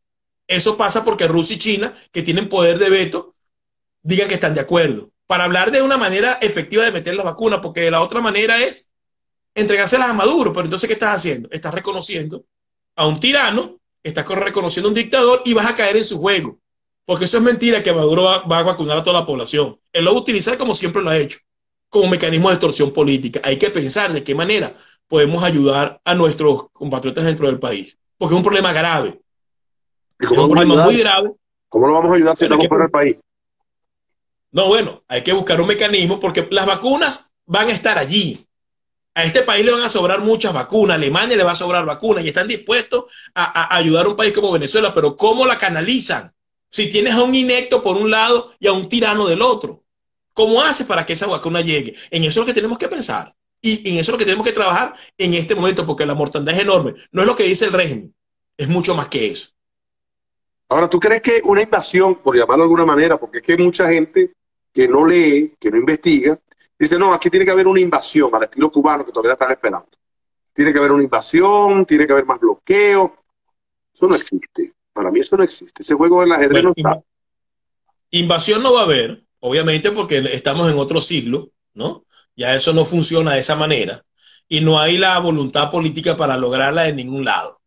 Eso pasa porque Rusia y China, que tienen poder de veto, digan que están de acuerdo. Para hablar de una manera efectiva de meter las vacunas, porque de la otra manera es entregárselas a Maduro. Pero entonces, ¿qué estás haciendo? Estás reconociendo a un tirano, estás reconociendo a un dictador y vas a caer en su juego. Porque eso es mentira, que Maduro va a vacunar a toda la población. Él lo va a utilizar como siempre lo ha hecho, como mecanismo de extorsión política. Hay que pensar de qué manera podemos ayudar a nuestros compatriotas dentro del país, porque es un problema grave. Es un problema muy grave. ¿Cómo lo vamos a ayudar si estamos fuera del país? No, bueno, hay que buscar un mecanismo, porque las vacunas van a estar allí. A este país le van a sobrar muchas vacunas, a Alemania le va a sobrar vacunas, y están dispuestos a ayudar a un país como Venezuela, pero ¿cómo la canalizan? Si tienes a un inecto por un lado y a un tirano del otro, ¿cómo haces para que esa vacuna llegue? En eso es lo que tenemos que pensar. Y en eso es lo que tenemos que trabajar en este momento, porque la mortandad es enorme. No es lo que dice el régimen, es mucho más que eso. Ahora, ¿tú crees que una invasión, por llamarlo de alguna manera, porque es que hay mucha gente que no lee, que no investiga, dice, no, aquí tiene que haber una invasión al estilo cubano que todavía están esperando? Tiene que haber una invasión, tiene que haber más bloqueo. Eso no existe. Para mí eso no existe. Ese juego del ajedrez Bueno, no está. invasión no va a haber, obviamente, porque estamos en otro siglo, ¿no? Ya eso no funciona de esa manera. Y no hay la voluntad política para lograrla de ningún lado.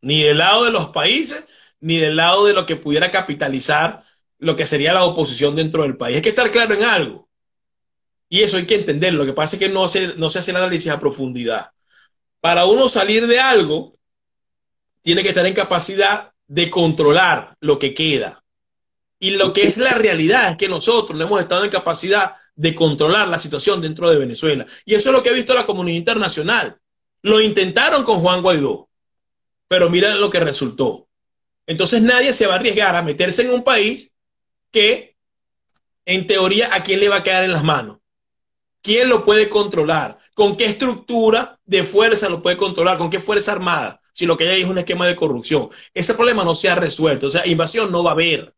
Ni del lado de los países, ni del lado de lo que pudiera capitalizar lo que sería la oposición dentro del país. Hay que estar claro en algo. Y eso hay que entenderlo. Lo que pasa es que no se hace el análisis a profundidad. Para uno salir de algo, tiene que estar en capacidad de controlar lo que queda. Y lo que es la realidad es que nosotros no hemos estado en capacidad de controlar la situación dentro de Venezuela. Y eso es lo que ha visto la comunidad internacional. Lo intentaron con Juan Guaidó, pero mira lo que resultó. Entonces nadie se va a arriesgar a meterse en un país que, en teoría, ¿a quién le va a quedar en las manos? ¿Quién lo puede controlar? ¿Con qué estructura de fuerza lo puede controlar? ¿Con qué fuerza armada? Si lo que hay es un esquema de corrupción. Ese problema no se ha resuelto. O sea, invasión no va a haber.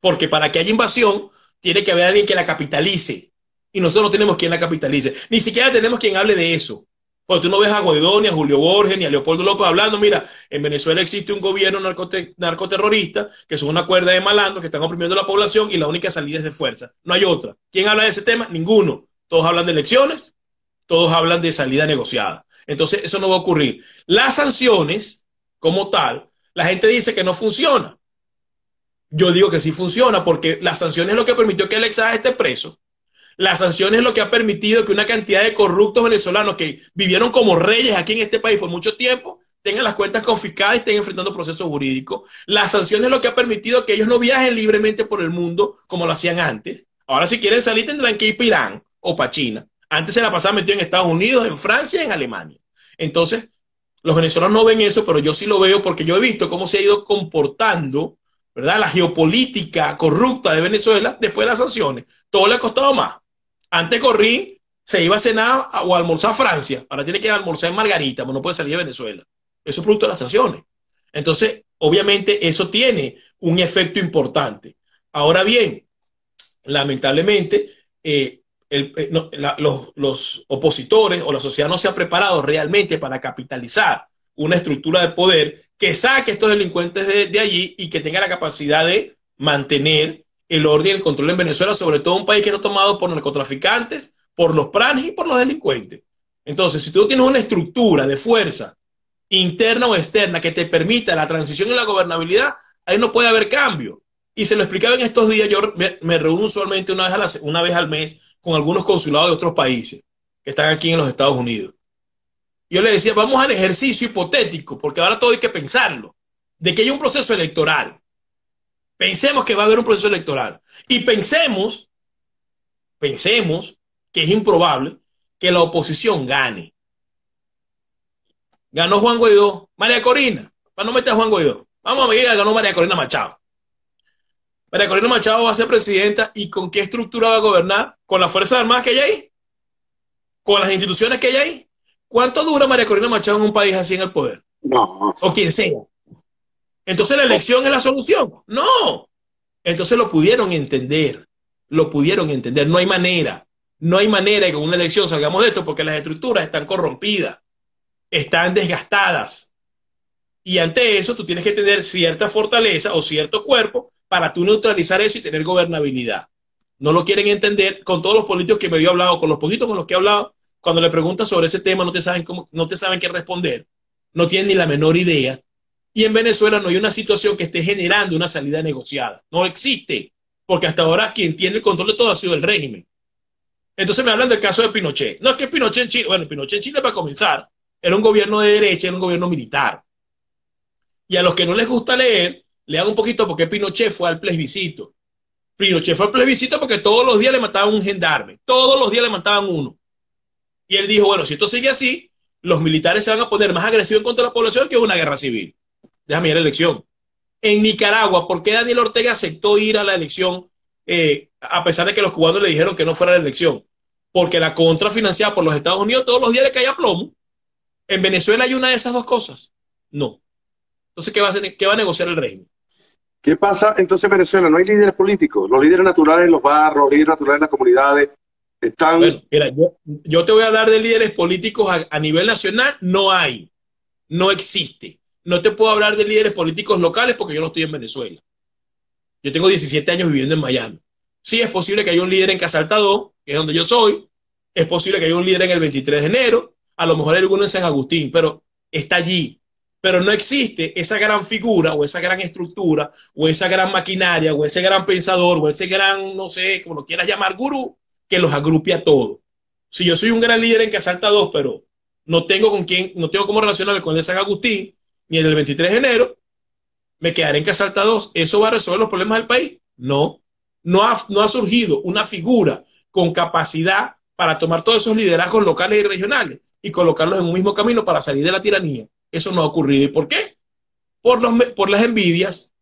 Porque para que haya invasión, tiene que haber alguien que la capitalice. Y nosotros no tenemos quien la capitalice. Ni siquiera tenemos quien hable de eso. Porque tú no ves a Guaidó, ni a Julio Borges, ni a Leopoldo López hablando. Mira, en Venezuela existe un gobierno narcoterrorista, que son una cuerda de malandros que están oprimiendo a la población y la única salida es de fuerza. No hay otra. ¿Quién habla de ese tema? Ninguno. Todos hablan de elecciones, todos hablan de salida negociada. Entonces, eso no va a ocurrir. Las sanciones, como tal, la gente dice que no funciona. Yo digo que sí funciona porque las sanciones es lo que permitió que Alex Saab esté preso. Las sanciones es lo que ha permitido que una cantidad de corruptos venezolanos que vivieron como reyes aquí en este país por mucho tiempo tengan las cuentas confiscadas y estén enfrentando procesos jurídicos. Las sanciones es lo que ha permitido que ellos no viajen libremente por el mundo como lo hacían antes. Ahora si quieren salir tendrán que ir para Irán o para China. Antes se la pasaban metido en Estados Unidos, en Francia, en Alemania. Entonces, los venezolanos no ven eso, pero yo sí lo veo porque yo he visto cómo se ha ido comportando, ¿verdad?, la geopolítica corrupta de Venezuela después de las sanciones. Todo le ha costado más. Antes Corrín se iba a cenar o a almorzar a Francia, ahora tiene que ir a almorzar en Margarita, pero no puede salir de Venezuela. Eso es producto de las sanciones. Entonces, obviamente, eso tiene un efecto importante. Ahora bien, lamentablemente, los opositores o la sociedad no se ha preparado realmente para capitalizar una estructura de poder que saque a estos delincuentes de allí y que tenga la capacidad de mantener el orden y el control en Venezuela, sobre todo un país que no es tomado por narcotraficantes, por los pranes y por los delincuentes. Entonces, si tú tienes una estructura de fuerza interna o externa que te permita la transición y la gobernabilidad, ahí no puede haber cambio. Y se lo explicaba en estos días, yo me reúno usualmente una vez al mes con algunos consulados de otros países que están aquí en los Estados Unidos. Yo le decía, vamos al ejercicio hipotético, porque ahora todo hay que pensarlo, de que hay un proceso electoral. Pensemos que va a haber un proceso electoral. Y pensemos que es improbable que la oposición gane. Ganó Juan Guaidó. María Corina, para no meter a Juan Guaidó. Vamos a ver que ganó María Corina Machado. María Corina Machado va a ser presidenta y ¿con qué estructura va a gobernar? ¿Con las Fuerzas Armadas que hay ahí? ¿Con las instituciones que hay ahí? ¿Cuánto dura María Corina Machado en un país así en el poder? No. O quien sea. Entonces la elección es la solución. No. Entonces lo pudieron entender. Lo pudieron entender. No hay manera. No hay manera de que en una elección salgamos de esto porque las estructuras están corrompidas. Están desgastadas. Y ante eso tú tienes que tener cierta fortaleza o cierto cuerpo para tú neutralizar eso y tener gobernabilidad. No lo quieren entender. Con todos los políticos que me dio hablado, con los poquitos con los que he hablado, cuando le preguntas sobre ese tema no te saben qué responder. No tienen ni la menor idea. Y en Venezuela no hay una situación que esté generando una salida negociada. No existe. Porque hasta ahora quien tiene el control de todo ha sido el régimen. Entonces me hablan del caso de Pinochet. No es que Pinochet en Chile, bueno, Pinochet en Chile para comenzar era un gobierno de derecha, era un gobierno militar. Y a los que no les gusta leer, lean un poquito porque Pinochet fue al plebiscito. Pinochet fue al plebiscito porque todos los días le mataban un gendarme. Todos los días le mataban uno. Y él dijo, bueno, si esto sigue así, los militares se van a poner más agresivos contra la población que una guerra civil. Déjame ir a la elección. En Nicaragua, ¿por qué Daniel Ortega aceptó ir a la elección a pesar de que los cubanos le dijeron que no fuera la elección? Porque la contra financiada por los Estados Unidos todos los días le caía plomo. ¿En Venezuela hay una de esas dos cosas? No. Entonces, ¿qué va a negociar el régimen? ¿Qué pasa entonces en Venezuela? No hay líderes políticos. Los líderes naturales en los barrios, los líderes naturales en las comunidades están... Bueno, mira, yo te voy a hablar de líderes políticos a nivel nacional. No hay, no existe. No te puedo hablar de líderes políticos locales porque yo no estoy en Venezuela. Yo tengo 17 años viviendo en Miami. Sí, es posible que haya un líder en Casaltadó, que es donde yo soy. Es posible que haya un líder en el 23 de enero. A lo mejor hay alguno en San Agustín, pero está allí. Pero no existe esa gran figura o esa gran estructura o esa gran maquinaria o ese gran pensador o ese gran, no sé, como lo quieras llamar, gurú, que los agrupe a todos. Si yo soy un gran líder en Casaltadó, pero no tengo cómo relacionarme con el de San Agustín ni el del 23 de enero, me quedaré en Casaltadó. ¿Eso va a resolver los problemas del país? No. No ha surgido una figura con capacidad para tomar todos esos liderazgos locales y regionales y colocarlos en un mismo camino para salir de la tiranía. Eso no ha ocurrido. ¿Y por qué? Por las envidias,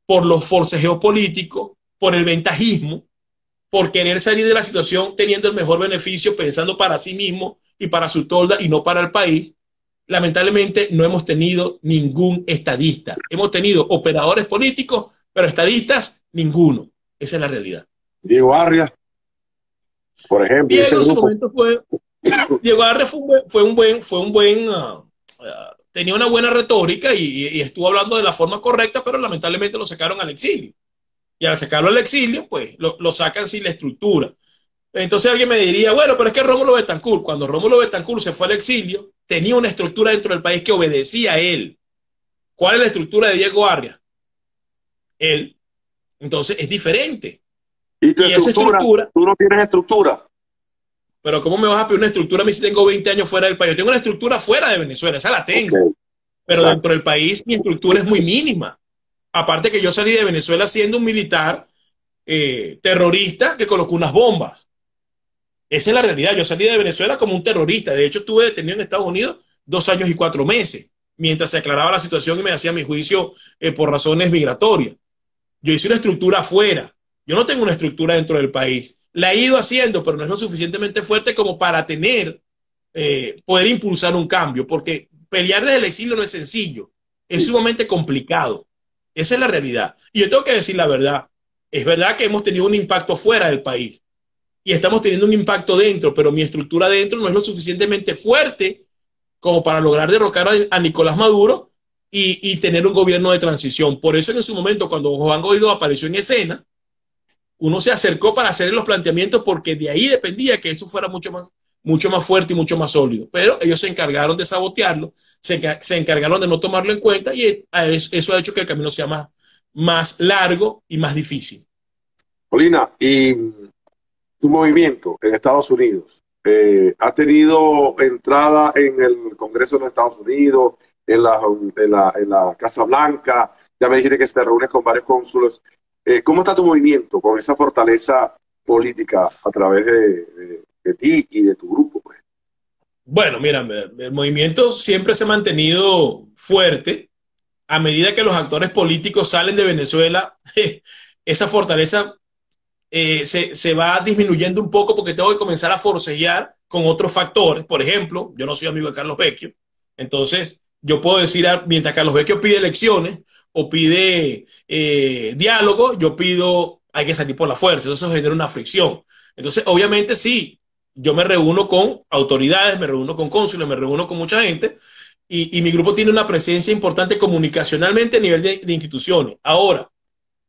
por los forcejeos políticos, por el ventajismo, por querer salir de la situación teniendo el mejor beneficio, pensando para sí mismo y para su tolda y no para el país. Lamentablemente no hemos tenido ningún estadista. Hemos tenido operadores políticos, pero estadistas, ninguno. Esa es la realidad. Diego Arias, por ejemplo. Diego en su momento Diego Arias fue un buen tenía una buena retórica y estuvo hablando de la forma correcta, pero lamentablemente lo sacaron al exilio. Y al sacarlo al exilio, pues lo sacan sin la estructura. Entonces alguien me diría, bueno, pero es que Rómulo Betancourt, cuando Rómulo Betancourt se fue al exilio, tenía una estructura dentro del país que obedecía a él. ¿Cuál es la estructura de Diego Arias? Él. Entonces es diferente. ¿Y esa estructura? Tú no tienes estructura. Pero ¿cómo me vas a pedir una estructura a mí si tengo 20 años fuera del país? Yo tengo una estructura fuera de Venezuela, esa la tengo. Okay. Pero exacto, dentro del país mi estructura es muy mínima. Aparte que yo salí de Venezuela siendo un militar terrorista que colocó unas bombas. Esa es la realidad. Yo salí de Venezuela como un terrorista. De hecho, estuve detenido en Estados Unidos 2 años y 4 meses, mientras se aclaraba la situación y me hacía mi juicio por razones migratorias. Yo hice una estructura afuera. Yo no tengo una estructura dentro del país. La he ido haciendo, pero no es lo suficientemente fuerte como para poder impulsar un cambio, porque pelear desde el exilio no es sencillo. Es sumamente complicado. Esa es la realidad. Y yo tengo que decir la verdad. Es verdad que hemos tenido un impacto fuera del país y estamos teniendo un impacto dentro, pero mi estructura dentro no es lo suficientemente fuerte como para lograr derrocar a Nicolás Maduro y tener un gobierno de transición. Por eso en su momento, cuando Juan Guaidó apareció en escena, uno se acercó para hacer los planteamientos porque de ahí dependía que eso fuera mucho más fuerte y mucho más sólido. Pero ellos se encargaron de sabotearlo, se encargaron de no tomarlo en cuenta y eso ha hecho que el camino sea más largo y más difícil. Molina, y tu movimiento en Estados Unidos ha tenido entrada en el Congreso de los Estados Unidos, en la Casa Blanca, ya me dijiste que se te reúnes con varios cónsules. ¿Cómo está tu movimiento con esa fortaleza política a través de ti y de tu grupo? Pues? Bueno, mira, el movimiento siempre se ha mantenido fuerte. A medida que los actores políticos salen de Venezuela, esa fortaleza se va disminuyendo un poco porque tengo que comenzar a forcejear con otros factores. Por ejemplo, yo no soy amigo de Carlos Vecchio, entonces yo puedo decir, mientras Carlos Vecchio pide elecciones o pide diálogo, yo pido hay que salir por la fuerza. Eso genera una fricción. Entonces, obviamente sí, yo me reúno con autoridades, me reúno con cónsules, me reúno con mucha gente y mi grupo tiene una presencia importante comunicacionalmente a nivel de instituciones. Ahora,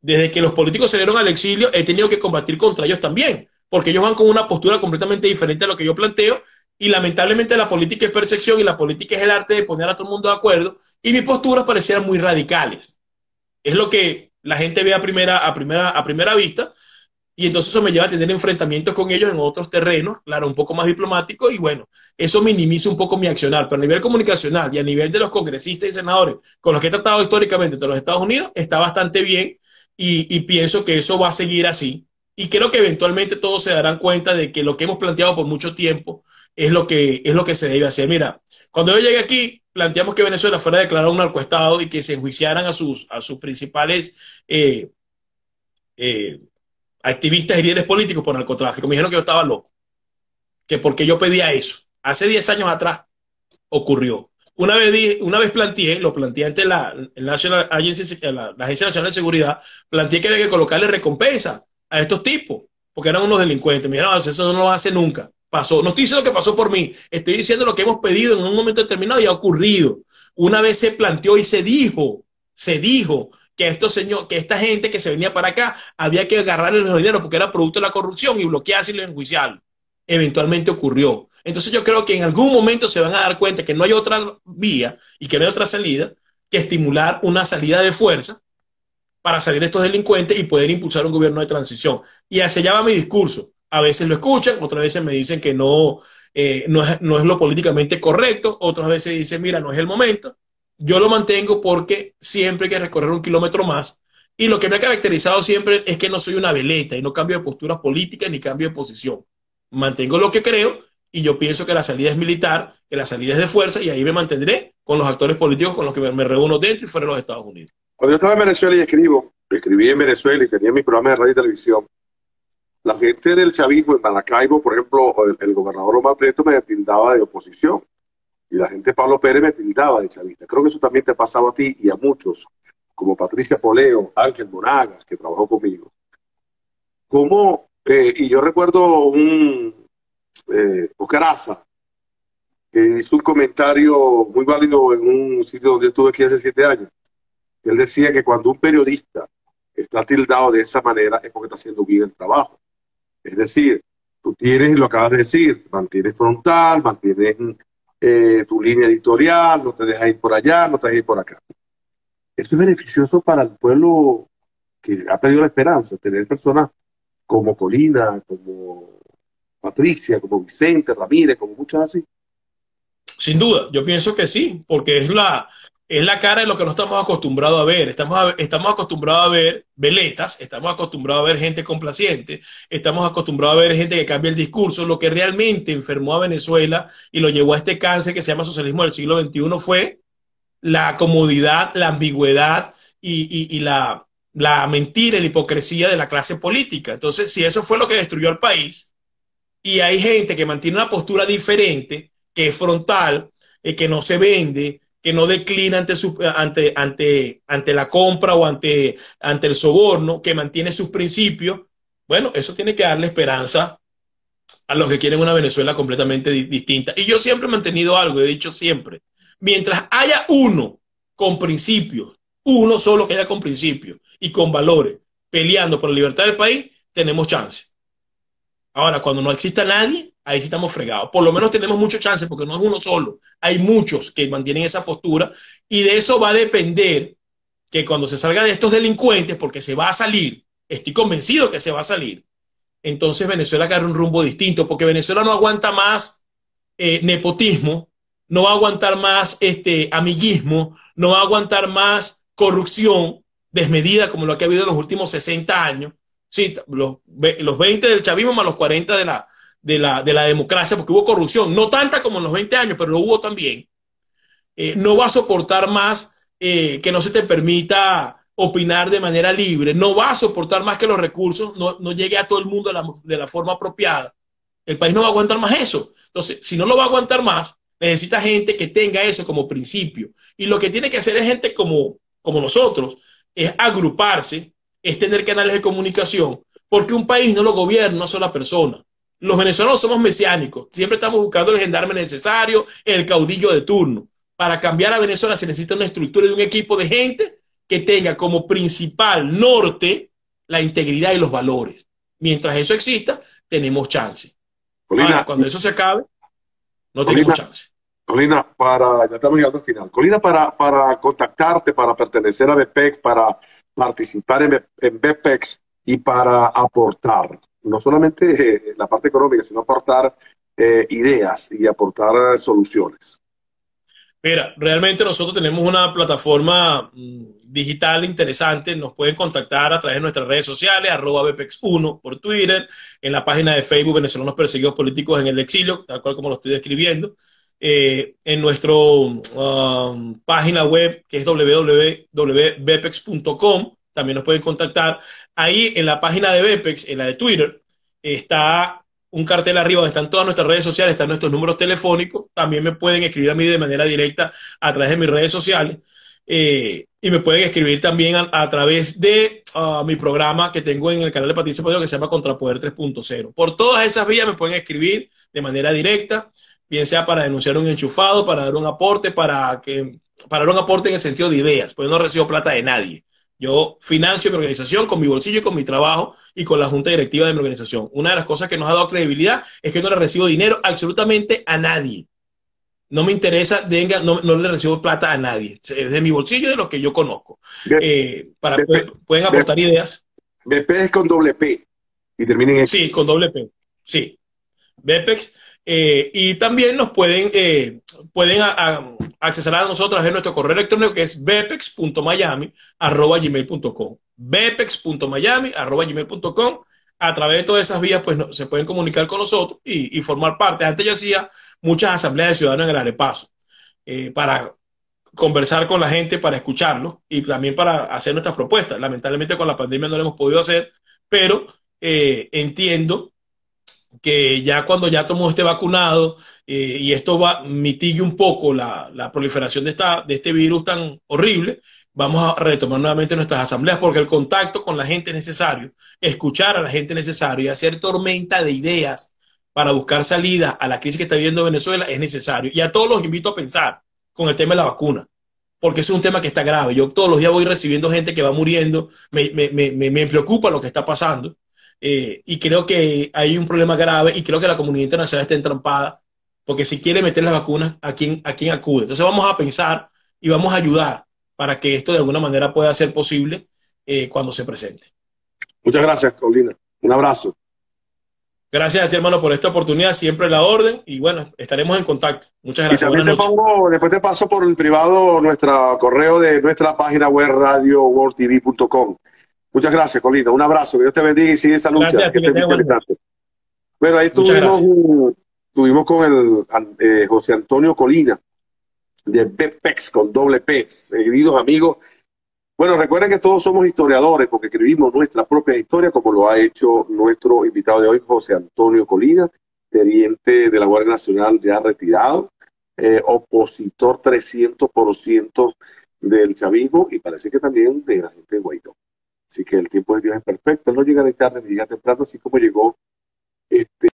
desde que los políticos salieron al exilio, he tenido que combatir contra ellos también, porque ellos van con una postura completamente diferente a lo que yo planteo, y lamentablemente la política es percepción y la política es el arte de poner a todo el mundo de acuerdo, y mis posturas parecieran muy radicales. Es lo que la gente ve a primera vista, y entonces eso me lleva a tener enfrentamientos con ellos en otros terrenos, claro, un poco más diplomáticos, y bueno, eso minimiza un poco mi accionar, pero a nivel comunicacional y a nivel de los congresistas y senadores con los que he tratado históricamente de los Estados Unidos, está bastante bien. Y pienso que eso va a seguir así. Y creo que eventualmente todos se darán cuenta de que lo que hemos planteado por mucho tiempo es lo que se debe hacer. Mira, cuando yo llegué aquí, planteamos que Venezuela fuera declarado un narcoestado y que se enjuiciaran a sus principales activistas y líderes políticos por narcotráfico. Me dijeron que yo estaba loco, que porque yo pedía eso. Hace 10 años atrás ocurrió. Una vez planteé, lo planteé ante la National Agency, la Agencia Nacional de Seguridad, planteé que había que colocarle recompensa a estos tipos, porque eran unos delincuentes. Me dijeron, eso no lo hace nunca. Pasó. No estoy diciendo que pasó por mí, estoy diciendo lo que hemos pedido en un momento determinado y ha ocurrido. Una vez se planteó y se dijo que esta gente que se venía para acá había que agarrarle los dinero porque era producto de la corrupción y bloquearse y enjuiciarlo. Eventualmente ocurrió. Entonces yo creo que en algún momento se van a dar cuenta que no hay otra vía y que no hay otra salida que estimular una salida de fuerza para salir estos delincuentes y poder impulsar un gobierno de transición. Y hacia allá va mi discurso. A veces lo escuchan, otras veces me dicen que no es lo políticamente correcto, otras veces dicen, mira, no es el momento. Yo lo mantengo porque siempre hay que recorrer un kilómetro más. Y lo que me ha caracterizado siempre es que no soy una veleta y no cambio de posturas políticas ni cambio de posición. Mantengo lo que creo y yo pienso que la salida es militar, que la salida es de fuerza y ahí me mantendré con los actores políticos con los que me reúno dentro y fuera de los Estados Unidos. Cuando yo estaba en Venezuela y escribí en Venezuela y tenía mi programa de radio y televisión, la gente del chavismo en Maracaibo, por ejemplo, el gobernador Omar Prieto me tildaba de oposición y la gente de Pablo Pérez me tildaba de chavista. Creo que eso también te ha pasado a ti y a muchos, como Patricia Poleo, Ángel Monagas, que trabajó conmigo. Y yo recuerdo Oscar Aza, que hizo un comentario muy válido en un sitio donde yo estuve aquí hace 7 años. Él decía que cuando un periodista está tildado de esa manera es porque está haciendo bien el trabajo. Es decir, tú tienes, lo acabas de decir, mantienes frontal, mantienes tu línea editorial, no te dejas ir por allá, no te dejas ir por acá. Eso es beneficioso para el pueblo que ha perdido la esperanza, tener personas como Colina, como Patricia, como Vicente Ramírez, como muchos así. Sin duda, yo pienso que sí, porque es la cara de lo que no estamos acostumbrados a ver. Estamos acostumbrados a ver veletas, estamos acostumbrados a ver gente complaciente, estamos acostumbrados a ver gente que cambia el discurso. Lo que realmente enfermó a Venezuela y lo llevó a este cáncer que se llama socialismo del siglo XXI fue la comodidad, la ambigüedad y la mentira y la hipocresía de la clase política. Entonces, si eso fue lo que destruyó al país, y hay gente que mantiene una postura diferente, que es frontal, que no se vende, que no declina ante la compra o ante el soborno, que mantiene sus principios, bueno, eso tiene que darle esperanza a los que quieren una Venezuela completamente distinta. Y yo siempre he mantenido algo, he dicho siempre, mientras haya uno con principios, uno solo que haya con principios y con valores, peleando por la libertad del país, tenemos chance. Ahora, cuando no exista nadie, ahí sí estamos fregados. Por lo menos tenemos mucho chance porque no es uno solo. Hay muchos que mantienen esa postura y de eso va a depender que cuando se salga de estos delincuentes, porque se va a salir, estoy convencido que se va a salir, entonces Venezuela agarra un rumbo distinto porque Venezuela no aguanta más nepotismo, no va a aguantar más amiguismo, no va a aguantar más corrupción desmedida como lo que ha habido en los últimos 60 años. Sí, los 20 del chavismo más los 40 de la democracia, porque hubo corrupción, no tanta como en los 20 años, pero lo hubo también. No va a soportar más que no se te permita opinar de manera libre, no va a soportar más que los recursos no llegue a todo el mundo de la forma apropiada. El país no va a aguantar más eso. Entonces, si no lo va a aguantar más, necesita gente que tenga eso como principio. Y lo que tiene que hacer es gente como nosotros, es agruparse, es tener canales de comunicación, porque un país no lo gobierna una sola persona. Los venezolanos somos mesiánicos, siempre estamos buscando el gendarme necesario, el caudillo de turno. Para cambiar a Venezuela se necesita una estructura de un equipo de gente que tenga como principal norte la integridad y los valores. Mientras eso exista, tenemos chance. Colina, ahora, cuando eso se acabe, no tenemos chance. Colina, ya estamos llegando al final. Colina, para contactarte, para pertenecer a BPEX, para participar en BPEX y para aportar, no solamente la parte económica, sino aportar ideas y aportar soluciones. Mira, realmente nosotros tenemos una plataforma digital interesante. Nos pueden contactar a través de nuestras redes sociales, @BPEX1 por Twitter, en la página de Facebook Venezolanos Perseguidos Políticos en el Exilio, tal cual como lo estoy describiendo. en nuestro página web, que es www.bepex.com. También nos pueden contactar. Ahí en la página de Bepex, en la de Twitter, está un cartel arriba donde están todas nuestras redes sociales, están nuestros números telefónicos. También me pueden escribir a mí de manera directa a través de mis redes sociales. Y me pueden escribir también a través de mi programa que tengo en el canal de Patricia Padilla, que se llama Contrapoder 3.0. Por todas esas vías me pueden escribir de manera directa, bien sea para denunciar un enchufado, para dar un aporte, para dar un aporte en el sentido de ideas, pues yo no recibo plata de nadie. Yo financio mi organización con mi bolsillo y con mi trabajo y con la junta directiva de mi organización. Una de las cosas que nos ha dado credibilidad es que no le recibo dinero absolutamente a nadie. No me interesa, no le recibo plata a nadie. Es de mi bolsillo y de lo que yo conozco. Pueden aportar ideas. BP es con doble P y termina en X. Sí, con doble P. Sí. Bepex. Y también nos pueden accesar a nosotros en nuestro correo electrónico, que es bepex.miami@gmail.com. bepex.miami@gmail.com. A través de todas esas vías, pues se pueden comunicar con nosotros y formar parte. Antes yo hacía muchas asambleas de ciudadanos en el Arepaso para conversar con la gente, para escucharlos y también para hacer nuestras propuestas. Lamentablemente con la pandemia no lo hemos podido hacer, pero entiendo que ya cuando ya todo el mundo esté vacunado y esto mitigue un poco la proliferación de este virus tan horrible, vamos a retomar nuevamente nuestras asambleas, porque el contacto con la gente es necesario, escuchar a la gente es necesario y hacer tormenta de ideas para buscar salida a la crisis que está viviendo Venezuela es necesario. Y a todos los invito a pensar con el tema de la vacuna, porque es un tema que está grave. Yo todos los días voy recibiendo gente que va muriendo, me preocupa lo que está pasando. Y creo que hay un problema grave y creo que la comunidad internacional está entrampada, porque si quiere meter las vacunas, ¿a quién acude? Entonces vamos a pensar y vamos a ayudar para que esto de alguna manera pueda ser posible cuando se presente. Muchas gracias, Colina. Un abrazo. Gracias a ti, hermano, por esta oportunidad, siempre la orden, y bueno, estaremos en contacto. Muchas gracias. Y también después te paso por el privado nuestro correo de nuestra página web radioworldtv.com. Muchas gracias, Colina. Un abrazo. Que Dios te bendiga y sigue esa lucha. Bueno, ahí estuvimos con el José Antonio Colina, de Bepex, con doble P. Queridos amigos, bueno, recuerden que todos somos historiadores porque escribimos nuestra propia historia, como lo ha hecho nuestro invitado de hoy, José Antonio Colina, teniente de la Guardia Nacional ya retirado, opositor 300% del chavismo y parece que también de la gente de Guaidó. Así que el tiempo de Dios es perfecto, él no llega ni tarde ni llega temprano, así como llegó